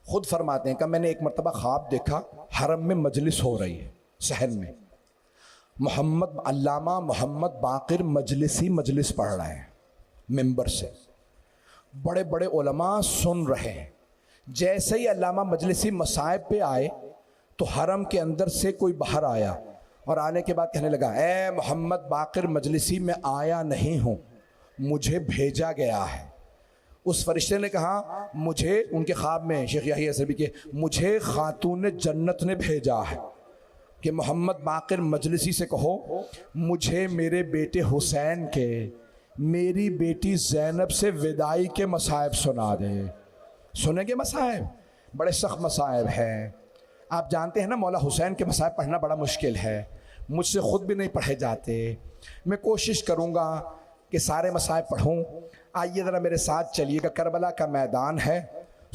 खुद फरमाते हैं कि मैंने एक मरतबा ख्वाब देखा, हरम में मजलिस हो रही है सहन में, मोहम्मद अल्लामा मोहम्मद बाकिर मजलिसी मजलिस पढ़ रहे हैं मिंबर से, बड़े बड़े उलमा सुन रहे हैं। जैसे ही अल्लामा मजलिसी मसाइब पे आए तो हरम के अंदर से कोई बाहर आया और आने के बाद कहने लगा, ए मोहम्मद बाकिर मजलिसी मैं आया नहीं हूँ, मुझे भेजा गया है। उस फरिश्ते ने कहा मुझे, उनके ख्वाब में शेख यहया यसरबी के, मुझे खातून जन्नत ने भेजा है कि मोहम्मद बाकिर मजलिसी से कहो मुझे मेरे बेटे हुसैन के मेरी बेटी ज़ैनब से विदाई के मसाइब सुना दे। सुनेंगे मसाइब? बड़े सख्त मसाइब हैं। आप जानते हैं ना मौला हुसैन के मसाइब पढ़ना बड़ा मुश्किल है, मुझसे ख़ुद भी नहीं पढ़े जाते। मैं कोशिश करूँगा कि सारे मसाइब पढ़ूँ। आइए ज़रा मेरे साथ चलिएगा। करबला का मैदान है,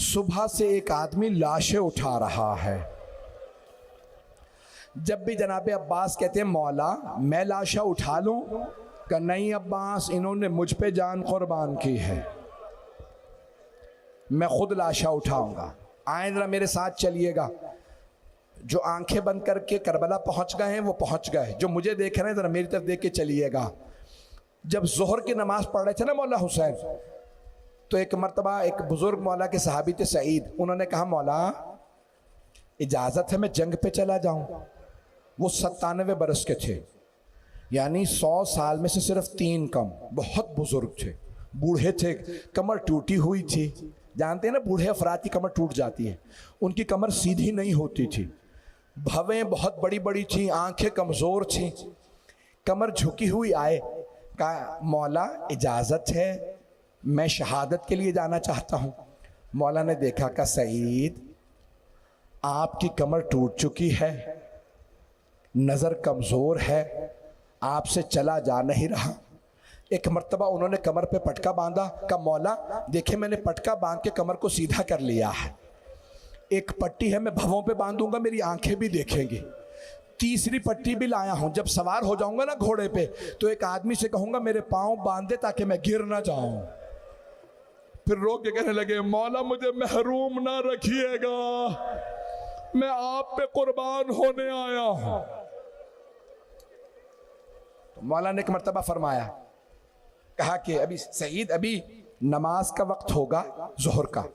सुबह से एक आदमी लाशें उठा रहा है। जब भी जनाब अब्बास कहते हैं मौला मैं लाशा उठा लूँ, कि नहीं अब्बास इन्होंने मुझ पे जान कुर्बान की है, मैं खुद लाशा उठाऊंगा। आए ज़रा मेरे साथ चलिएगा। जो आंखें बंद करके करबला पहुंच गए हैं वो पहुंच गए, जो मुझे देख रहे हैं ज़रा मेरी तरफ देख के चलिएगा। जब जोहर की नमाज पढ़ रहे थे ना मौला हुसैन, तो एक मरतबा एक बुजुर्ग मौला के सहाबी थे सईद, उन्होंने कहा मौला इजाज़त है मैं जंग पे चला जाऊं। वो 97 बरस के थे, यानी 100 साल में से सिर्फ 3 कम। बहुत बुजुर्ग थे, बूढ़े थे, कमर टूटी हुई थी। जानते हैं ना बूढ़े अफराद की कमर टूट जाती है, उनकी कमर सीधी नहीं होती थी, भवें बहुत बड़ी बड़ी थी, आंखें कमज़ोर थी, कमर झुकी हुई। आए कहा मौला इजाज़त है मैं शहादत के लिए जाना चाहता हूँ। मौला ने देखा का सईद आपकी कमर टूट चुकी है, नज़र कमज़ोर है, आपसे चला जा नहीं रहा। एक मर्तबा उन्होंने कमर पे पटका बांधा, का मौला देखे मैंने पटका बांध के कमर को सीधा कर लिया है, एक पट्टी है मैं भवों पे बांधूंगा, मेरी आंखें भी देखेंगी। तीसरी पट्टी भी लाया हूं, जब सवार हो जाऊंगा ना घोड़े पे तो एक आदमी से कहूंगा मेरे पांव बांध दे ताकि मैं गिर ना जाऊं। फिर रो के कहने लगे मौला मुझे महरूम ना रखिएगा, मैं आप पे कुर्बान होने आया हूं। तो मौला ने एक मर्तबा फरमाया, कहा कि अभी सईद अभी नमाज का वक्त होगा जोहर का,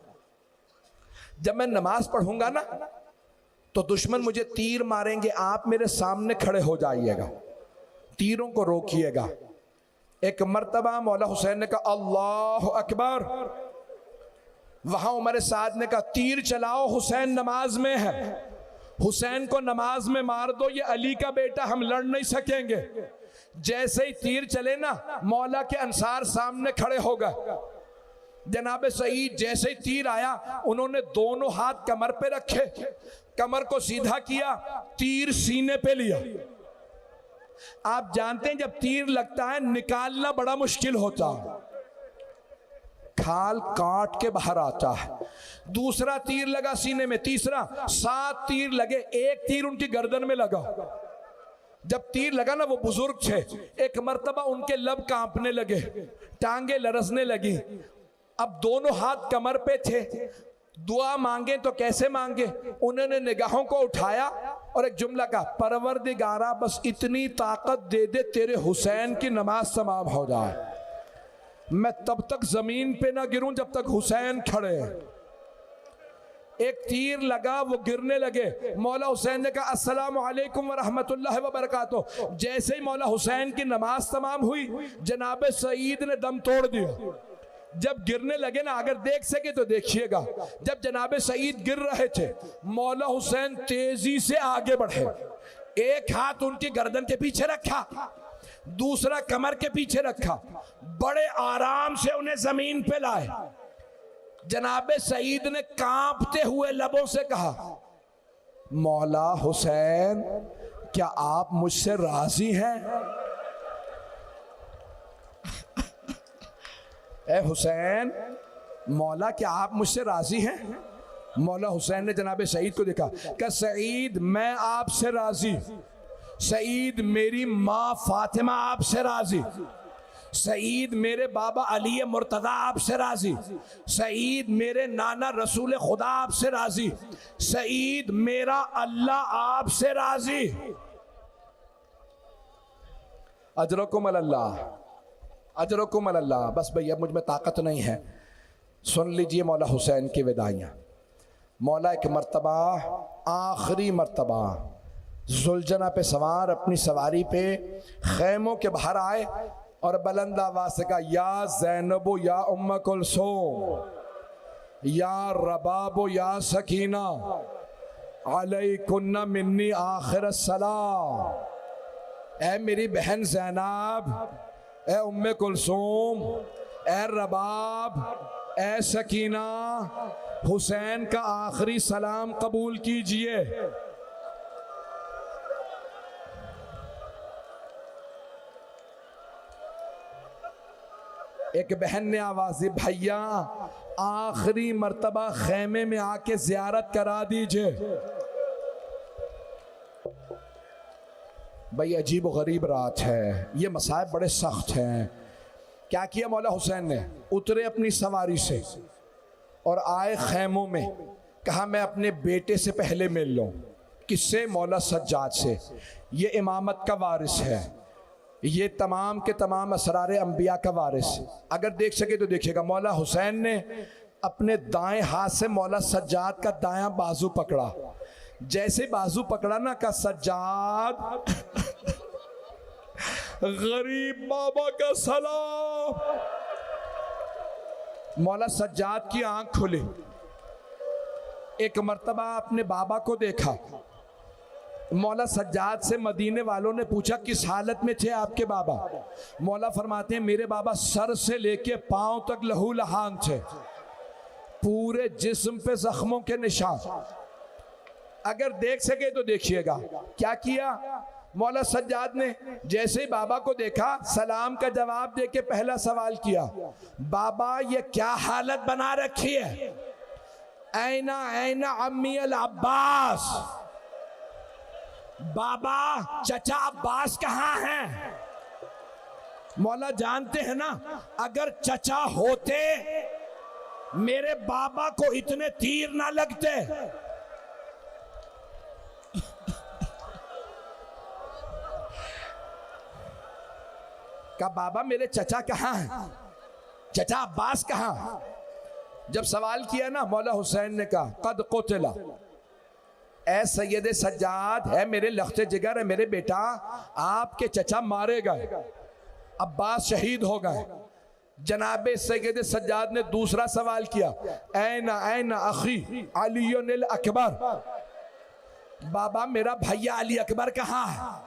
जब मैं नमाज पढ़ूंगा ना तो दुश्मन मुझे तीर मारेंगे, आप मेरे सामने खड़े हो जाइएगा, तीरों को रोकिएगा। एक मर्तबा मौला हुसैन ने कहा अल्लाह अकबर, वहां उमर साद ने कहा तीर चलाओ, हुसैन नमाज में है, हुसैन को नमाज में मार दो, ये अली का बेटा, हम लड़ नहीं सकेंगे। जैसे ही तीर चले ना मौला के अंसार सामने खड़े हो गए, जनाब सईद जैसे ही तीर आया, उन्होंने दोनों हाथ कमर पे रखे, कमर को सीधा किया, तीर सीने पे लिया। आप जानते हैं जब तीर लगता है निकालना बड़ा मुश्किल होता है, खाल काट के बाहर आता है। दूसरा तीर लगा सीने में, तीसरा, 7 तीर लगे, एक तीर उनकी गर्दन में लगा। जब तीर लगा ना, वो बुजुर्ग थे, एक मर्तबा उनके लब कांपने लगे, टांगे लरसने लगी। अब दोनों हाथ कमर पे थे, दुआ मांगे तो कैसे मांगे? उन्होंने निगाहों को उठाया और एक जुमला कहा, परवरदिगारा बस इतनी ताकत दे दे तेरे हुसैन की नमाज तमाम हो जाए, मैं तब तक जमीन पे ना गिरूं जब तक हुसैन खड़े हैं। एक तीर लगा, वो गिरने लगे। मौला हुसैन ने कहा अस्सलामु अलैकुम व रहमतुल्लाहि व बरकातुहू। जैसे ही मौला हुसैन की नमाज तमाम हुई, जनाब सईद ने दम तोड़ दिया। जब गिरने लगे ना, अगर देख सके तो देखिएगा, जब जनाब सईद गिर रहे थे, मौला हुसैन तेजी से आगे बढ़े, एक हाथ उनकी गर्दन के पीछे रखा, दूसरा कमर के पीछे रखा, बड़े आराम से उन्हें जमीन पे लाए। जनाब सईद ने कांपते हुए लबों से कहा, मौला हुसैन क्या आप मुझसे राजी हैं? ए हुसैन, मौला क्या आप मुझसे राजी हैं? मौला हुसैन ने जनाब सईद को देखा, कहा सईद मैं आपसे राजी, सईद मेरी माँ फातिमा आपसे राजी, सईद मेरे बाबा अली मुर्तजा आपसे राजी, सईद मेरे नाना रसूल खुदा आपसे राजी, सईद मेरा अल्लाह आपसे राजी। अजरकुम अल्लाह, अजरकुम अल्लाह। बस भैया मुझ में ताकत नहीं है। सुन लीजिए मौला हुसैन की विदाइयाँ। मौला एक मर्तबा, आखिरी मर्तबा जुलझना पे सवार अपनी सवारी पे खैमों के बाहर आए और बुलंद आवाज से कहा, या ज़ैनबो या उम्म कुलसूम, या रबाबो या सकीना, अलैकुन्ना मिन्नी आखिर सलाम। ए मेरी बहन ज़ैनब, ए उम्मे कुलसूम, ए रबाब, ए सकीना, हुसैन का आखिरी सलाम कबूल कीजिए। एक बहन ने आवाज दी, भैया आखिरी मर्तबा खेमे में आके जियारत करा दीजिए। भाई अजीब गरीब रात है, ये मसाइब बड़े सख्त हैं। क्या किया मौला हुसैन ने? उतरे अपनी सवारी से और आए खैमों में। कहा मैं अपने बेटे से पहले मिल लूं। किससे? मौला सज्जाद से। ये इमामत का वारिस है, ये तमाम के तमाम असरारे अंबिया का वारिस। अगर देख सके तो देखिएगा, मौला हुसैन ने अपने दाएं हाथ से मौला सज्जाद का दायां बाजू पकड़ा। जैसे बाजू पकड़ा ना, का सज्जाद गरीब बाबा का सलाम। मौला सज्जाद की आंख खुली, एक मर्तबा अपने बाबा को देखा। मौला सज्जाद से मदीने वालों ने पूछा किस हालत में थे आपके बाबा? मौला फरमाते हैं मेरे बाबा सर से लेके पांव तक लहू लहान थे, पूरे जिस्म पे जख्मों के निशान। अगर देख सके तो देखिएगा क्या किया मौला सज्जाद ने। जैसे ही बाबा को देखा, सलाम का जवाब देके पहला सवाल किया, बाबा ये क्या हालत बना रखी है? ऐना ऐना अम्मी अल अब्बास, बाबा चचा अब्बास कहाँ हैं? मौला जानते हैं ना, अगर चचा होते मेरे बाबा को इतने तीर ना लगते। का बाबा मेरे चचा कहाँ हैं? चचा अब्बास कहाँ? जब सवाल किया ना, मौला हुसैन ने कहा कद कुतिला, ऐ सैयद सज्जाद, है मेरे लख्ते जिगर है मेरे बेटा, आपके चचा मारे गए, अब्बास शहीद हो गए। जनाबे सैयद सज्जाद ने दूसरा सवाल किया, ऐना ऐना अखी अली अकबर, बाबा मेरा भैया अली अकबर कहाँ है?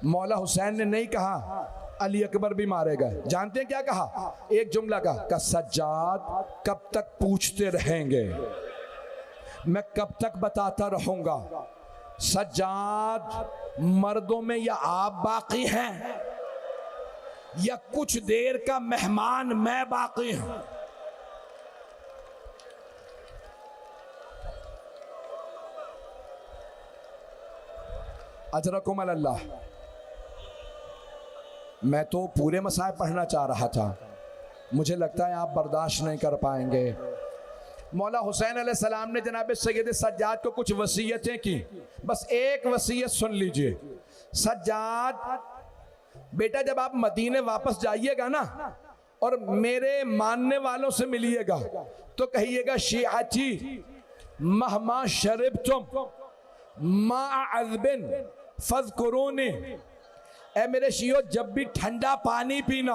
मौला हुसैन ने नहीं कहा अली अकबर भी मारे गए। जानते हैं क्या कहा? एक जुमला का सज्जाद कब तक पूछते रहेंगे, मैं कब तक बताता रहूंगा, सज्जाद मर्दों में या आप बाकी हैं या कुछ देर का मेहमान मैं बाकी हूं। अजरकुम अल्लाह। मैं तो पूरे मसाइब पढ़ना चाह रहा था, मुझे लगता है आप बर्दाश्त नहीं कर पाएंगे। मौला हुसैन अलैहिस्सलाम ने जनाब सैयद सज्जाद को कुछ वसीयतें की, बस एक वसीयत सुन लीजिए। सज्जाद बेटा, जब आप मदीने वापस जाइएगा ना और मेरे मानने वालों से मिलिएगा तो कहिएगा शियाची महमा शरीब तुम मा अज़बिन फज़कुरूनी। ऐ मेरे शियो, जब भी ठंडा पानी पीना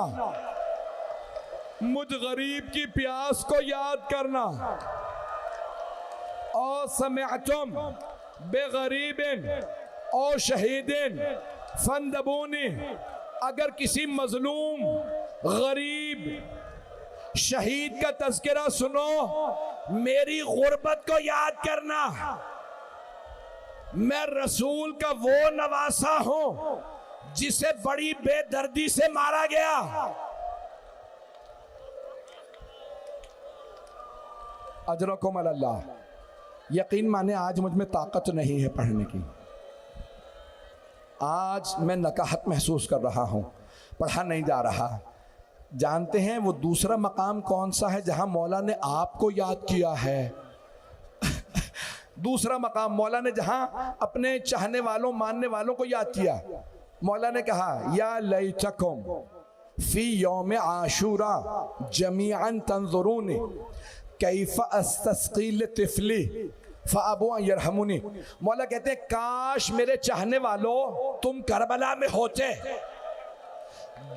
मुझ गरीब की प्यास को याद करना। और समिअतुम बेगरीबिन और शहीदिन फंदबूनी। अगर किसी मजलूम गरीब शहीद का तज़किरा सुनो, मेरी गुर्बत को याद करना। मैं रसूल का वो नवासा हूं जिसे बड़ी बेदर्दी से मारा गया। अजरकुम अल्लाह। यकीन माने आज मुझ में ताकत नहीं है पढ़ने की, आज मैं नकाहत महसूस कर रहा हूं, पढ़ा नहीं जा रहा। जानते हैं वो दूसरा मकाम कौन सा है जहां मौला ने आपको याद किया है? दूसरा मकाम मौला ने जहां अपने चाहने वालों मानने वालों को याद किया। मौला ने कहा या लैतकुम फी यौम आशूरा जमीअन तंजुरूनी कैफ अस्तस्कील तिफली फ़अबू अन यरहमुनी। मौला कहते हैं काश मेरे चाहने वालों तुम करबला में होते,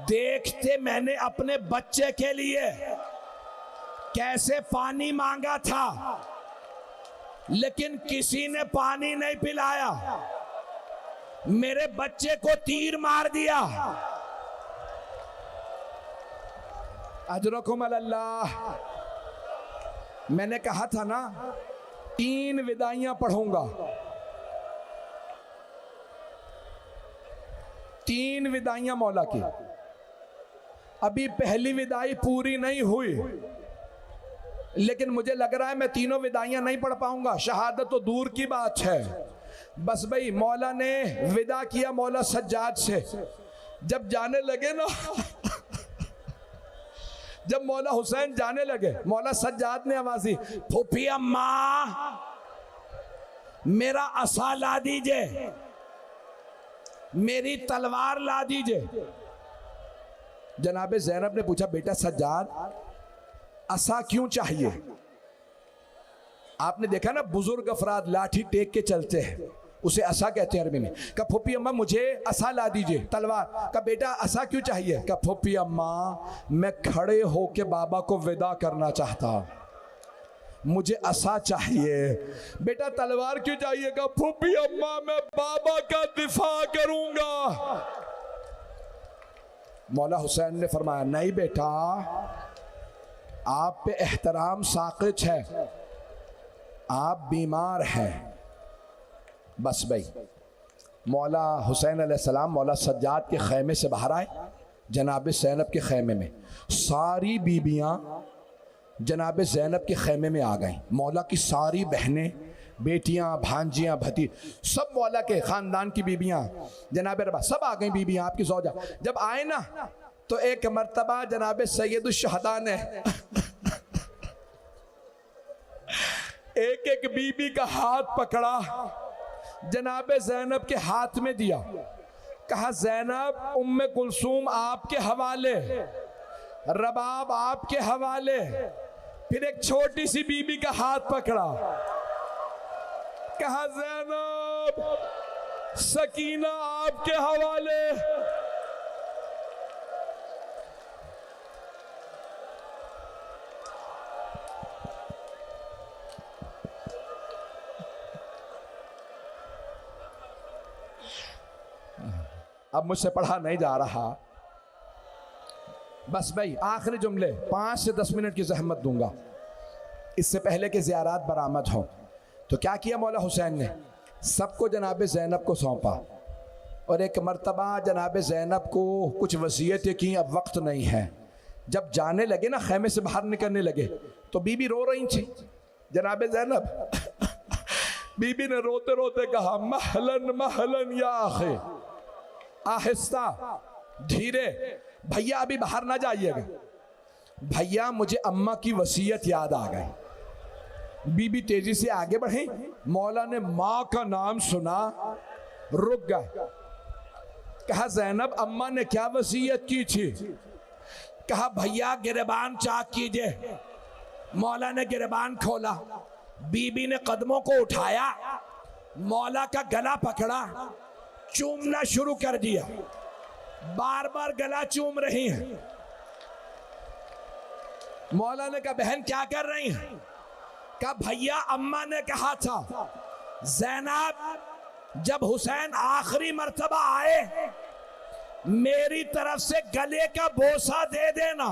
देखते मैंने अपने बच्चे के लिए कैसे पानी मांगा था लेकिन किसी ने पानी नहीं पिलाया, मेरे बच्चे को तीर मार दिया। अजरकुम अल्लाह। मैंने कहा था ना 3 विदाइयां पढ़ूंगा, 3 विदाइयां मौला की। अभी पहली विदाई पूरी नहीं हुई, लेकिन मुझे लग रहा है मैं तीनों विदाइयां नहीं पढ़ पाऊंगा। शहादत तो दूर की बात है। बस भाई मौला ने विदा किया मौला सज्जाद से। जब जाने लगे ना जब मौला हुसैन जाने लगे, मौला सज्जाद ने आवाज दी, फूफी अम्मा मेरा असा ला दीजिए, मेरी तलवार ला दीजिए। जनाबे ज़ैनब ने पूछा, बेटा सज्जाद असा क्यों चाहिए? आपने देखा ना बुजुर्ग अफराद लाठी टेक के चलते हैं, उसे असा कहते हैं अरबी में। कहा फूफी अम्मा मुझे असा ला दीजिए, तलवार। कहा बेटा असा क्यों चाहिए? कहा फूफी अम्मा मैं खड़े होके बाबा को विदा करना चाहता, मुझे असा चाहिए। बेटा तलवार क्यों चाहिए? कहा फूफी अम्मा मैं बाबा का दिफा करूंगा। मौला हुसैन ने फरमाया, नहीं बेटा आप पे एहतराम साक़ित है, आप बीमार हैं। बस भाई मौला हुसैन अलैहिस्सलाम मौला सज्जाद के खैमे से बाहर आए, जनाब ज़ैनब के खैमे में। सारी बीबियाँ जनाब ज़ैनब के खैमे में आ गईं। मौला की सारी बहनें, बेटियाँ, भांजियाँ, भती सब मौला के ख़ानदान की बीबियाँ, जनाब रबा सब आ गईं बीबियाँ आपकी ज़ौजा। जब आए ना तो एक मर्तबा जनाब सैयदुश्शहदा ने एक एक बीबी का हाथ पकड़ा, जनाब ज़ैनब के हाथ में दिया। कहा ज़ैनब उम्मे कुलसूम आपके हवाले, रबाब आपके हवाले। फिर एक छोटी सी बीबी का हाथ पकड़ा, कहा ज़ैनब सकीना आपके हवाले। अब मुझसे पढ़ा नहीं जा रहा, बस भाई आखिरी जुमले, 5 से 10 मिनट की जहमत दूंगा इससे पहले कि ज़ियारात बरामद हो। तो क्या किया मौला हुसैन ने, सबको जनाब ज़ैनब को सौंपा और एक मर्तबा जनाब ज़ैनब को कुछ वसीयतें की, अब वक्त नहीं है। जब जाने लगे ना, खैमे से बाहर निकलने लगे, तो बीबी रो रही थी। जनाब ज़ैनब बीबी ने रोते रोते कहा, महलन महलन या आखे, आहिस्ता धीरे, भैया अभी बाहर ना जाइएगा। भैया मुझे अम्मा की वसीयत याद आ गई। बीबी तेजी से आगे बढ़ी, मौला ने माँ का नाम सुना, रुक गए। कहा ज़ैनब अम्मा ने क्या वसीयत की थी? कहा भैया गिरबान चाक कीजिए। मौला ने गिरबान खोला, बीबी ने कदमों को उठाया, मौला का गला पकड़ा, चूमना शुरू कर दिया। बार बार गला चूम रही हैं। मौला ने कहा बहन क्या कर रही हैं? कहा भैया अम्मा ने कहा था ज़ैनब जब हुसैन आखिरी मर्तबा आए मेरी तरफ से गले का बोसा दे देना।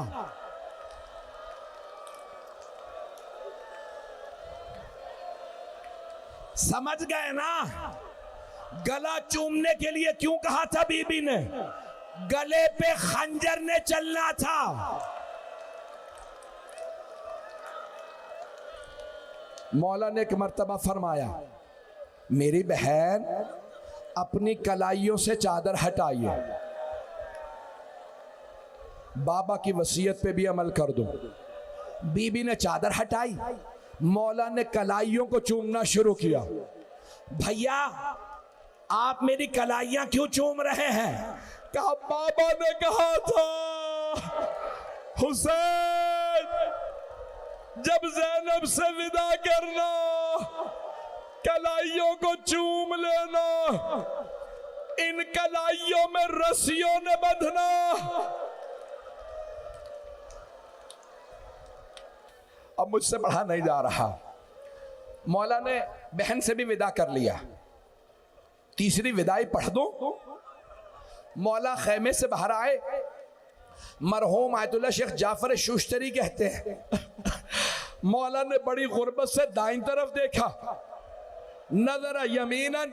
समझ गए ना? गला चूमने के लिए क्यों कहा था बीबी ने? गले पे खंजर ने चलना था। मौला ने एक मर्तबा फरमाया, मेरी बहन अपनी कलाइयों से चादर हटाइए, बाबा की वसीयत पे भी अमल कर दो। बीबी ने चादर हटाई, मौला ने कलाइयों को चूमना शुरू किया। भैया आप मेरी कलाइयां क्यों चूम रहे हैं? कहा बाबा ने कहा था हुसैन जब ज़ैनब से विदा करना कलाइयों को चूम लेना, इन कलाइयों में रस्सियों ने बंधना। अब मुझसे पढ़ा नहीं जा रहा। मौला ने बहन से भी विदा कर लिया। तीसरी विदाई पढ़ दो। मौला खैमे से बाहर आए। मरहूम आयतुल्लाह शेख जाफर शुश्तरी कहते हैं मौला ने बड़ी गुर्बत से दाईं तरफ देखा, नजर यमीनन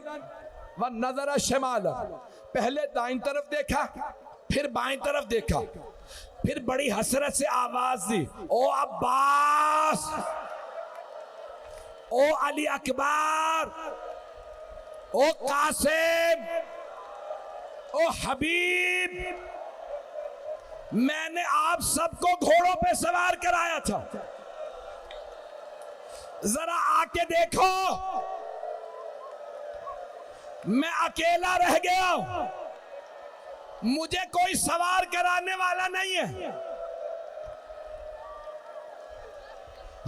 व नजर शिमालन, पहले दाईं तरफ देखा फिर बाईं तरफ देखा, फिर बड़ी हसरत से आवाज दी, ओ अब्बास, ओ अली अकबर, ओ कासिम, ओ हबीब, मैंने आप सबको घोड़ों पे सवार कराया था, जरा आके देखो, मैं अकेला रह गया, मुझे कोई सवार कराने वाला नहीं है।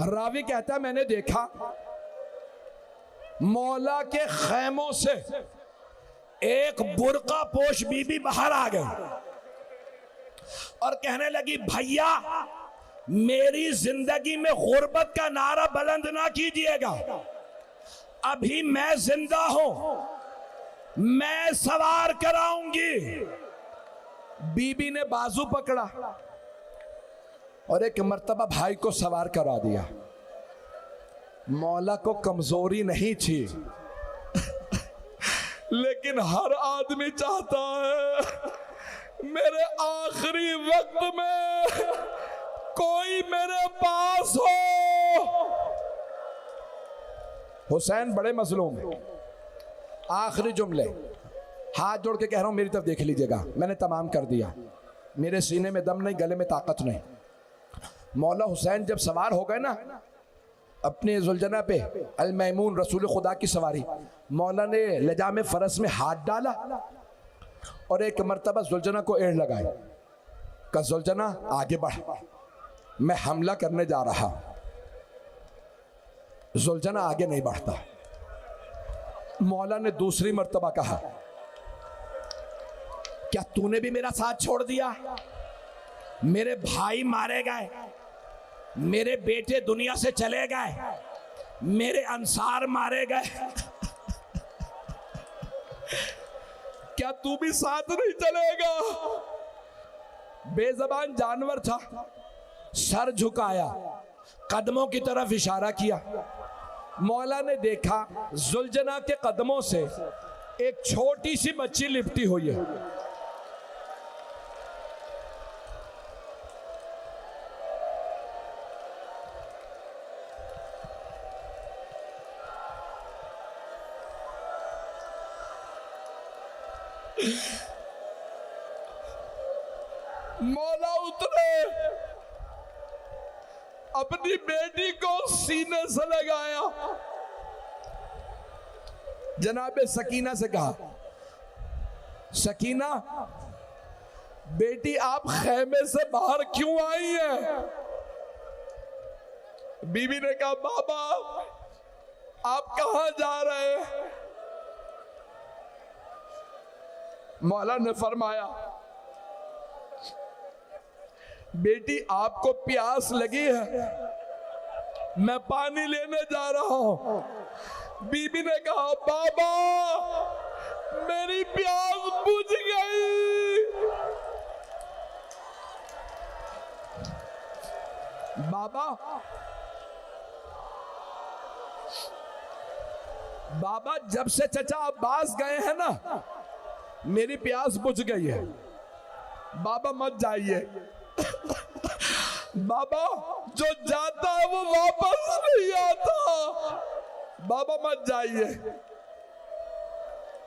रावी कहता है मैंने देखा मौला के खैमों से एक बुर्का पोश बीबी बाहर आ गई और कहने लगी भैया मेरी जिंदगी में गुर्बत का नारा बुलंद ना कीजिएगा, अभी मैं जिंदा हूं, मैं सवार कराऊंगी। बीबी ने बाजू पकड़ा और एक मर्तबा भाई को सवार करा दिया। मौला को कमजोरी नहीं थी लेकिन हर आदमी चाहता है मेरे आखिरी वक्त में कोई मेरे पास हो। हुसैन बड़े मजलूम हैं। आखिरी जुमले हाथ जोड़ के कह रहा हूं, मेरी तरफ देख लीजिएगा, मैंने तमाम कर दिया, मेरे सीने में दम नहीं, गले में ताकत नहीं। मौला हुसैन जब सवार हो गए ना अपने जुलजना पे, अल मैमून रसूल खुदा की सवारी, मौला ने लजाम फरस में हाथ डाला और एक मर्तबा जुलजना को एड़ लगाई। कहा जुलजना आगे बढ़, मैं हमला करने जा रहा। जुलजना आगे नहीं बढ़ता। मौला ने दूसरी मर्तबा कहा क्या तूने भी मेरा साथ छोड़ दिया? मेरे भाई मारे गए, मेरे बेटे दुनिया से चले गए, मेरे अंसार मारे गए, क्या तू भी साथ नहीं चलेगा? बेज़बान जानवर था, सर झुकाया, कदमों की तरफ इशारा किया। मौला ने देखा जुलजना के कदमों से एक छोटी सी बच्ची लिपटी हुई है। मौला उतरे, अपनी बेटी को सीने से लगाया, जनाबे सकीना से कहा, सकीना बेटी आप खेमे से बाहर क्यों आई है? बीबी ने कहा बाबा आप कहां जा रहे हैं? मौला ने फरमाया बेटी आपको प्यास लगी है, मैं पानी लेने जा रहा हूं। बीबी ने कहा बाबा मेरी प्यास बुझ गई। बाबा जब से चचा अब्बास गए हैं ना मेरी प्यास बुझ गई है, बाबा मत जाइए। बाबा जो जाता है वो वापस नहीं आता, बाबा मत जाइए।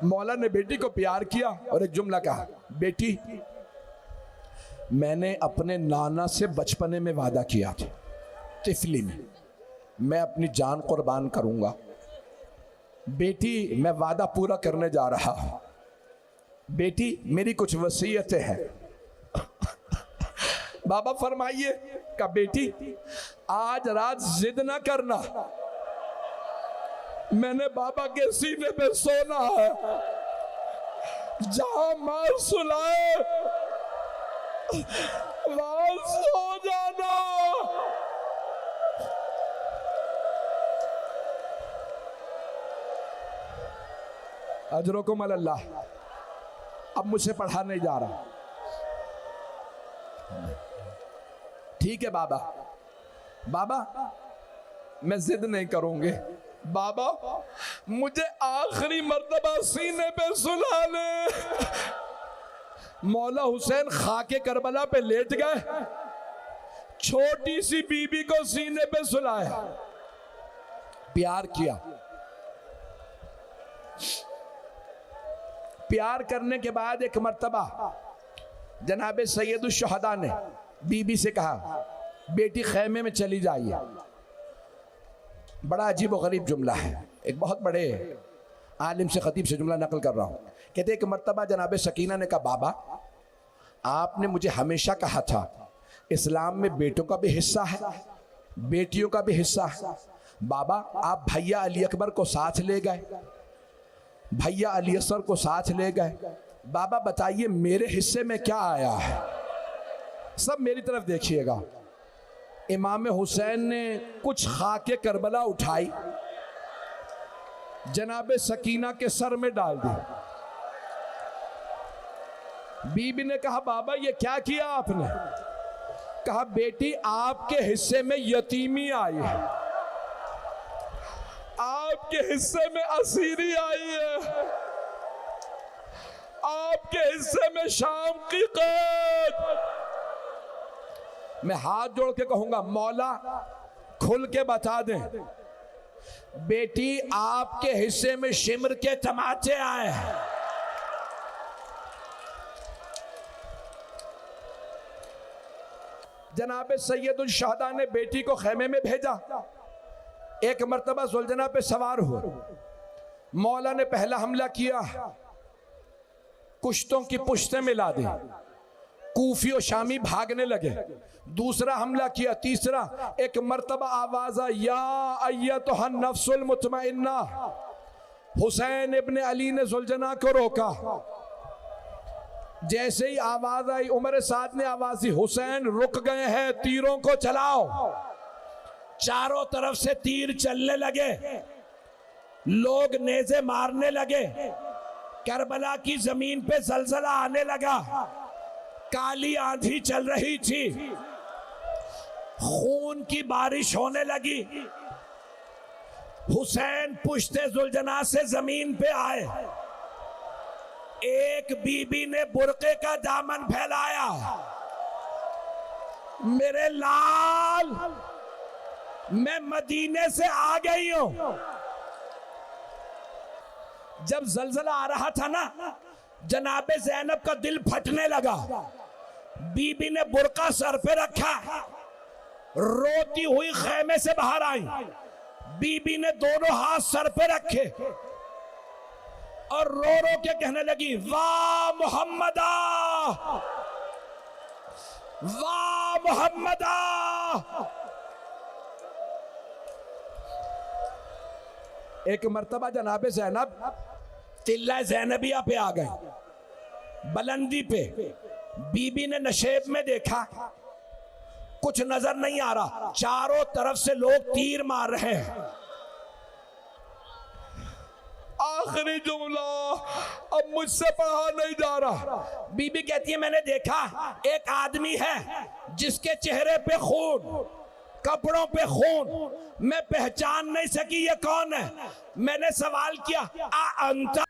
मौला ने बेटी को प्यार किया और एक जुमला कहा, बेटी मैंने अपने नाना से बचपने में वादा किया था, तिफली में, मैं अपनी जान कुर्बान करूंगा। बेटी मैं वादा पूरा करने जा रहा हूं, बेटी मेरी कुछ वसीयतें हैं। बाबा फरमाइए का बेटी आज रात जिद ना करना, मैंने बाबा के सीने पे सोना है, जहां मां सुलाए वहां सो जाना। अजरुकुम अल्लाह। अब मुझसे पढ़ा नहीं जा रहा, ठीक है बाबा, बाबा मैं जिद नहीं करूंगी, बाबा मुझे आखिरी मर्तबा सीने पे सुला ले। मौला हुसैन खाके करबला पे लेट गए, छोटी सी बीबी को सीने पे सुलाया, प्यार किया। प्यार करने के बाद एक मर्तबा जनाबे सैयदुल शुहदा ने बीबी से कहा बेटी खैमे में चली जाइए। बड़ा अजीब व गरीब जुमला है, एक बहुत बड़े आलिम से खतीब से जुमला नकल कर रहा हूँ। कहते एक मर्तबा जनाबे सकीना ने कहा बाबा आपने मुझे हमेशा कहा था इस्लाम में बेटों का भी हिस्सा है बेटियों का भी हिस्सा है। बाबा आप भैया अली अकबर को साथ ले गए, भैया अली असर को साथ ले गए, बाबा बताइए मेरे हिस्से में क्या आया है? सब मेरी तरफ देखिएगा। इमाम हुसैन ने कुछ खाके करबला उठाई, जनाबे सकीना के सर में डाल दी। बीबी ने कहा बाबा ये क्या किया आपने? कहा बेटी आपके हिस्से में यतीमी आई है, आपके हिस्से में असीरी आई है, आपके हिस्से में शाम की कैद। मैं हाथ जोड़ के कहूंगा मौला खुल के बता दें बेटी आपके हिस्से में शिमर के तमाचे आए हैं। जनाबे सैयदुल शुहदा ने बेटी को खेमे में भेजा। एक मर्तबा जुलजना पे सवार हुआ, मौला ने पहला हमला किया, कुश्तों की पुश्तें मिला दी, कूफी और शामी भागने लगे। दूसरा हमला किया, तीसरा एक मर्तबा आवाज आई या अय्यतुहन नफ्सुल मुतमइन्ना। हुसैन इब्ने अली ने जुलजना को रोका। जैसे ही आवाज आई उमर साद ने आवाज दी हुसैन रुक गए हैं, तीरों को चलाओ। चारों तरफ से तीर चलने लगे, लोग नेज़े मारने लगे, करबला की जमीन पे जलजला आने लगा, काली आंधी चल रही थी, खून की बारिश होने लगी। हुसैन पुश्ते जुलजना से जमीन पे आए। एक बीबी ने बुर्के का दामन फैलाया। मेरे लाल, मैं मदीने से आ गई हूं। जब जलजला आ रहा था ना, जनाबे ज़ैनब का दिल फटने लगा। बीबी ने बुर्का सर पे रखा, रोती हुई खेमे से बाहर आई। बीबी ने दोनों हाथ सर पे रखे और रो रो के कहने लगी, वाह मोहम्मदा, वाह मोहम्मदा। एक मर्तबा जनाबे ज़ैनब तिल्ला ज़ैनबिया पे आ गए, बुलंदी पे। बीबी ने नशेब में देखा, कुछ नजर नहीं आ रहा, चारों तरफ से लोग तीर मार रहे हैं। आखिरी जुमला अब मुझसे पढ़ा नहीं जा रहा। बीबी कहती है, मैंने देखा एक आदमी है जिसके चेहरे पे खून, कपड़ों पे खून, मैं पहचान नहीं सकी ये कौन है। मैंने सवाल किया, आ अंता